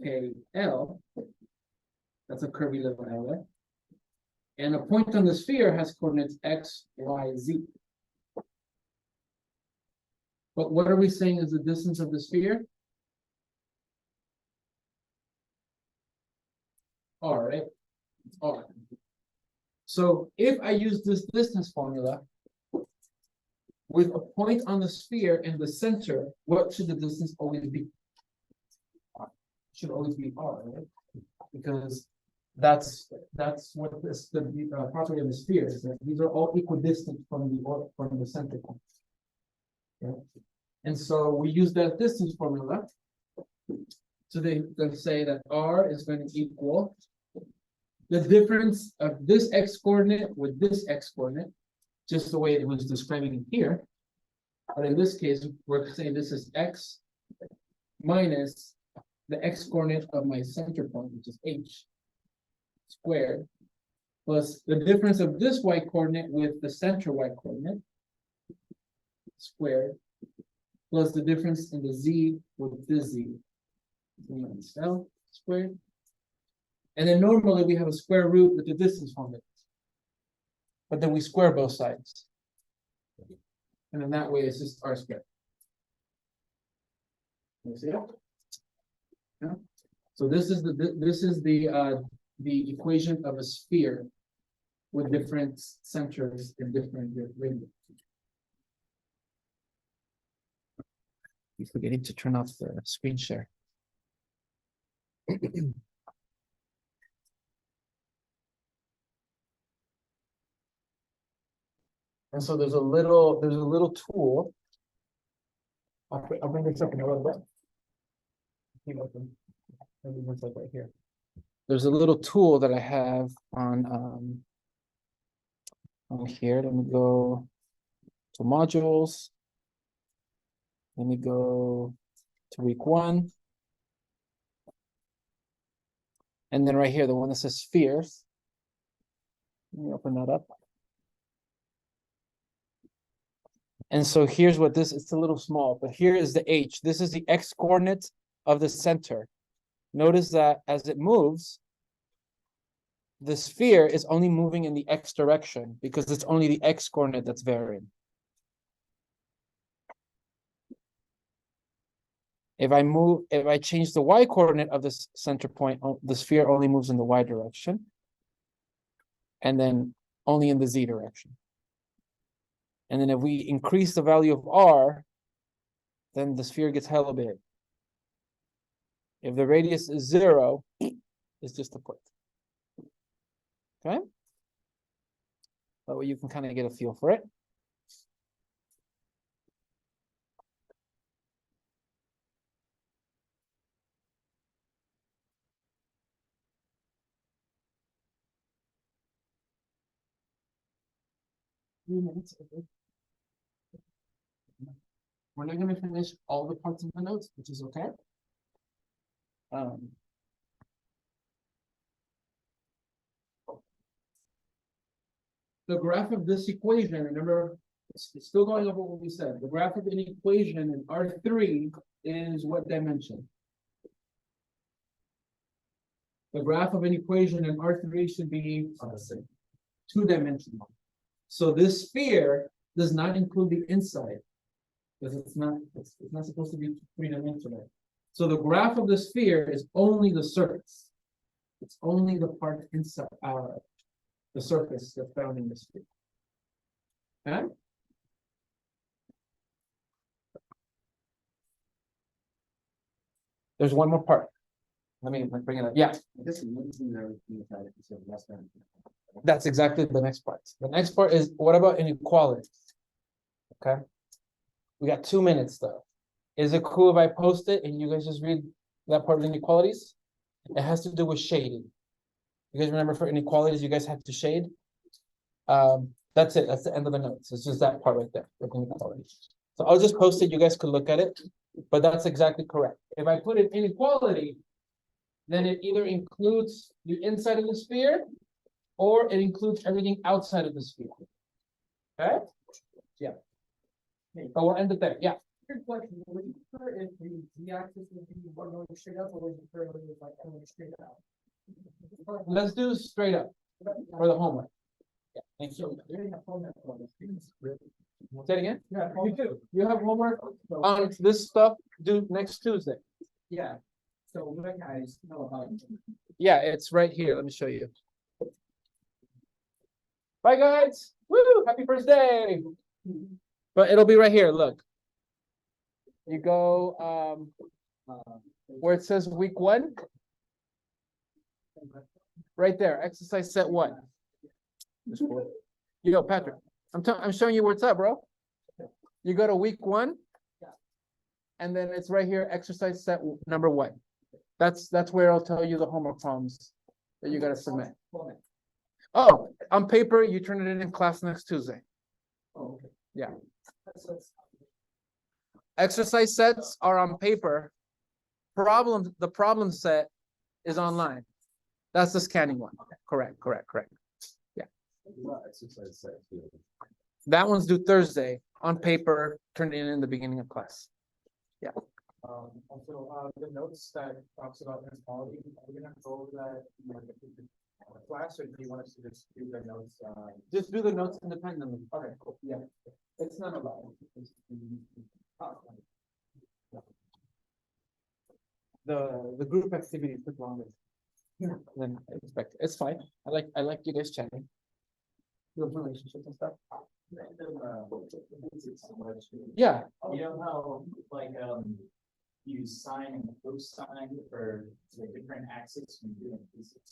K, L. That's a curvy little L there. And a point on the sphere has coordinates X, Y, Z. But what are we saying is the distance of the sphere? R, right? It's R. So if I use this distance formula with a point on the sphere in the center, what should the distance always be? Should always be R, right? Because that's what this the property of the sphere is, that these are all equidistant from the center point. Okay? And so we use that distance formula. So they say that R is going to equal the difference of this x coordinate with this x coordinate, just the way it was describing it here. But in this case, we're saying this is x minus the x coordinate of my center point, which is h squared, plus the difference of this y coordinate with the center y coordinate squared, plus the difference in the z with this z. L squared. And then normally we have a square root with the distance formula. But then we square both sides. And then that way it's just r squared. You see that? Yeah. So this is the equation of a sphere with different centers and different radius. You're forgetting to turn off the screen share. And so there's a little tool. I'll bring this up in a little bit. Maybe one side right here. There's a little tool that I have on here. Let me go to modules. Let me go to week 1. And then right here, the one that says spheres. Let me open that up. And so here's what this, it's a little small, but here is the H. This is the X coordinate of the center. Notice that as it moves, the sphere is only moving in the X direction because it's only the X coordinate that's varying. If I change the Y coordinate of this center point, the sphere only moves in the Y direction. And then only in the Z direction. And then if we increase the value of R, then the sphere gets hella big. If the radius is 0, it's just a point. Okay? That way you can kind of get a feel for it. We're not going to finish all the parts of the notes, which is okay. The graph of this equation, remember, it's still going over what we said. The graph of an equation in R3 is what dimension? The graph of an equation in R3 should be 2-dimensional. So this sphere does not include the inside because it's not supposed to be 3-dimensional. So the graph of the sphere is only the surface. It's only the part inside the surface that's found in the sphere. Okay? There's one more part. Let me bring it up. Yeah. That's exactly the next part. The next part is, what about inequality? Okay. We got 2 minutes though. Is it cool if I post it and you guys just read that part of inequalities? It has to do with shading. You guys remember for inequalities, you guys have to shade. That's it, that's the end of the notes, it's just that part right there. Looking at quality. So I'll just post it, you guys could look at it, but that's exactly correct. If I put in inequality, then it either includes the inside of the sphere, or it includes everything outside of the sphere. Okay? Yeah. But we'll end it there, yeah. Good question, would you prefer if the z-axis would be one going straight up, or would you prefer it was like going straight out? Let's do straight up for the homework. Yeah, thank you. We didn't have homework for this. Say it again? Yeah, you too. You have homework on this stuff due next Tuesday. Yeah, so what guys know about it? Yeah, it's right here. Let me show you. Bye, guys. Woo, happy first day. But it'll be right here, look. You go, where it says week 1. Right there, exercise set 1. Yo, Patrick, I'm showing you where it's at, bro. You go to week 1. And then it's right here, exercise set number 1. That's where I'll tell you the homework problems that you gotta submit. Oh, on paper, you turn it in class next Tuesday. Oh, okay. Yeah. That's- Exercise sets are on paper. The problem set is online. That's the scanning one. Correct. Exercise set too. That one's due Thursday. On paper, turn it in the beginning of class. Also, the notes that talks about inequality, are we gonna go over that in like a class, or do you want us to just do the notes? Just do the notes independently. Okay, cool, yeah. It's not allowed. The group activity took longer than I expected. It's fine. I like you guys chatting. Build relationships and stuff. Yeah. You know how, like, you sign and post sign for the different axes when you're doing physics?